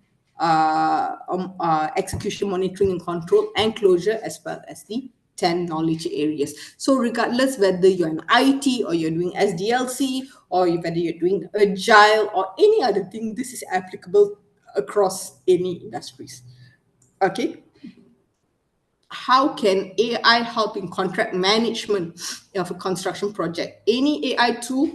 execution monitoring and control, and closure, as well as the 10 knowledge areas. So regardless whether you're an IT or you're doing SDLC or whether you're doing agile or any other thing, this is applicable across any industries. Okay, how can AI help in contract management of a construction project? Any AI tool?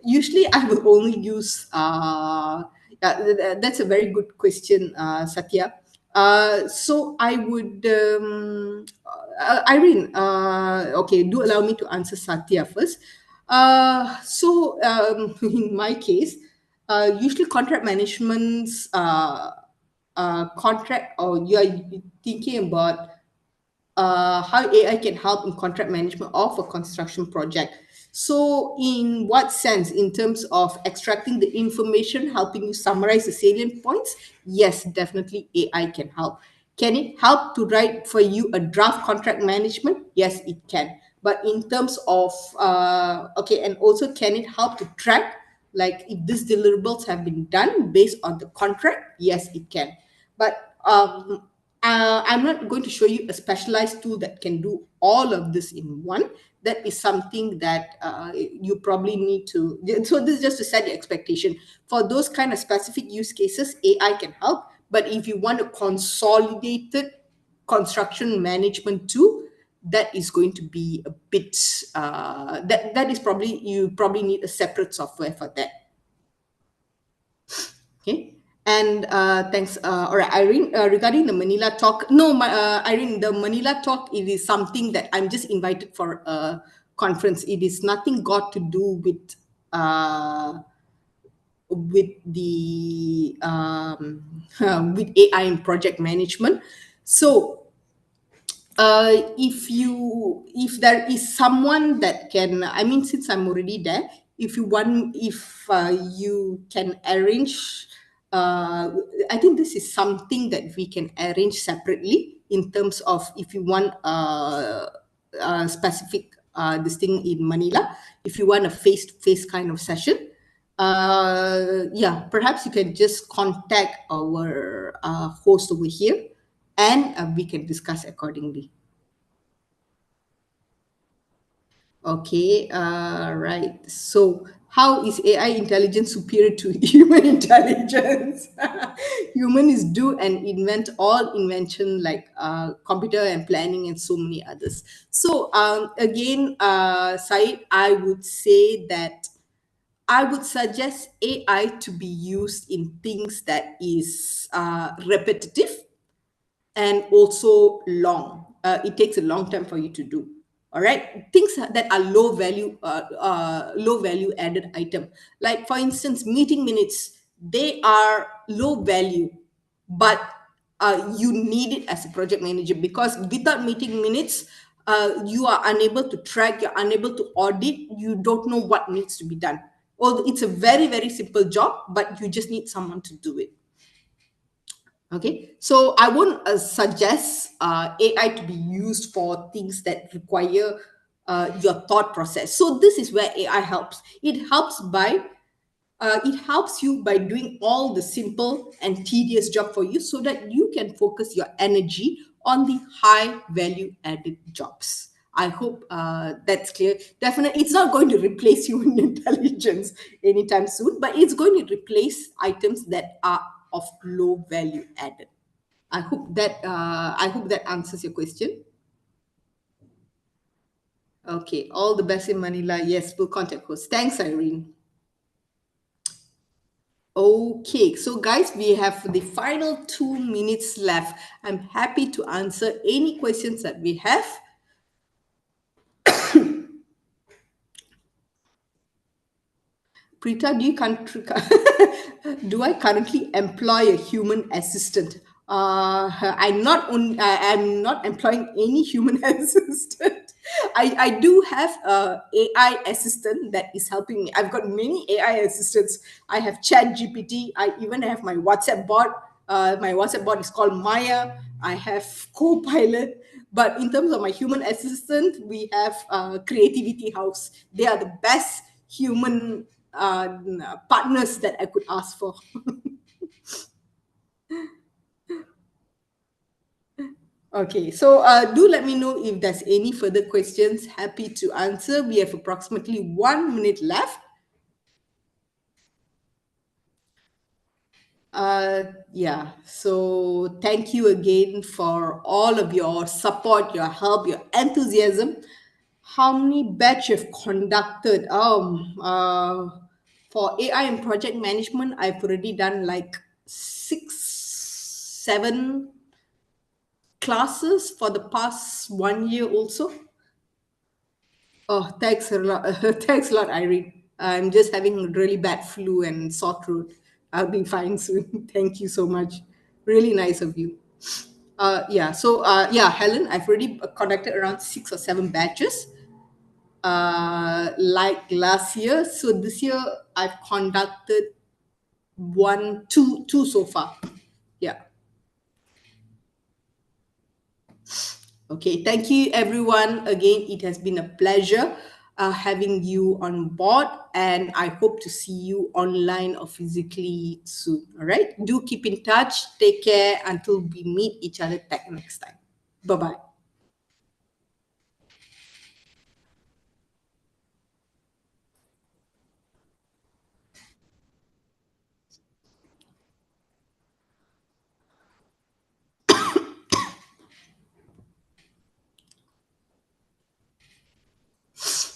Usually, I will only use. That's a very good question, Satya. So I would, Irene. Okay, do allow me to answer Satya first. In my case, usually contract management's contract, or you are thinking about how AI can help in contract management of a construction project. So, in what sense? In terms of extracting the information, helping you summarize the salient points? Yes, definitely AI can help. Can it help to write for you a draft contract management? Yes, it can. But in terms of, okay, and also can it help to track, like if these deliverables have been done based on the contract? Yes, it can. But I'm not going to show you a specialized tool that can do all of this in one. That is something that you probably need to. So this is just to set your expectation. For those kind of specific use cases, AI can help. But if you want a consolidated construction management tool, that is going to be a bit. That is probably, you probably need a separate software for that. Okay. And thanks. All right, Irene. Regarding the Manila talk, no, Irene, the Manila talk, it is something that I'm just invited for a conference. It is nothing got to do uh, with the with AI and project management. So if there is someone that can, I mean, since I'm already there, if you can arrange, uh, I think this is something that we can arrange separately, in terms of if you want a specific this thing in Manila, if you want a face-to-face kind of session. Yeah, perhaps you can just contact our host over here, and we can discuss accordingly. Okay, right. So, how is AI intelligence superior to human intelligence? Human is do and invent all invention, like computer and planning and so many others. So, again, Said, I would say that I would suggest AI to be used in things that is repetitive and also long. it takes a long time for you to do. All right, things that are low value added item, like for instance meeting minutes, they are low value, but you need it as a project manager, because without meeting minutes, you are unable to track, you're unable to audit, you don't know what needs to be done. Although it's a very very simple job, but you just need someone to do it. Okay, so I won't suggest AI to be used for things that require your thought process. So this is where AI helps. It helps you by doing all the simple and tedious job for you, so that you can focus your energy on the high value added jobs. I hope that's clear. Definitely, it's not going to replace human intelligence anytime soon, but it's going to replace items that are of low value added. I hope that answers your question. Okay, all the best in Manila. Yes, we'll contact host. Thanks, Irene. Okay, so guys, we have the final 2 minutes left. I'm happy to answer any questions that we have. Prita, do I currently employ a human assistant? I'm not employing any human assistant. I do have a AI assistant that is helping me. I've got many AI assistants. I have Chat GPT. I even have my WhatsApp bot. My WhatsApp bot is called Maya. I have Copilot. But in terms of my human assistant, we have Creativity House. They are the best human partners that I could ask for. Okay, so do let me know if there's any further questions. Happy to answer. We have approximately 1 minute left. Yeah, so thank you again for all of your support, your help, your enthusiasm. How many batch you've conducted? For AI and project management, I've already done like 6, 7 classes for the past 1 year also. Oh, thanks a lot. Thanks a lot, Irene. I'm just having a really bad flu and sore throat. I'll be fine soon. Thank you so much. Really nice of you. Yeah, so yeah, Helen, I've already conducted around 6 or 7 batches like last year. So this year I've conducted two so far. Yeah. Okay, thank you everyone. Again, it has been a pleasure having you on board, and I hope to see you online or physically soon. All right, do keep in touch. Take care until we meet each other next time. Bye bye.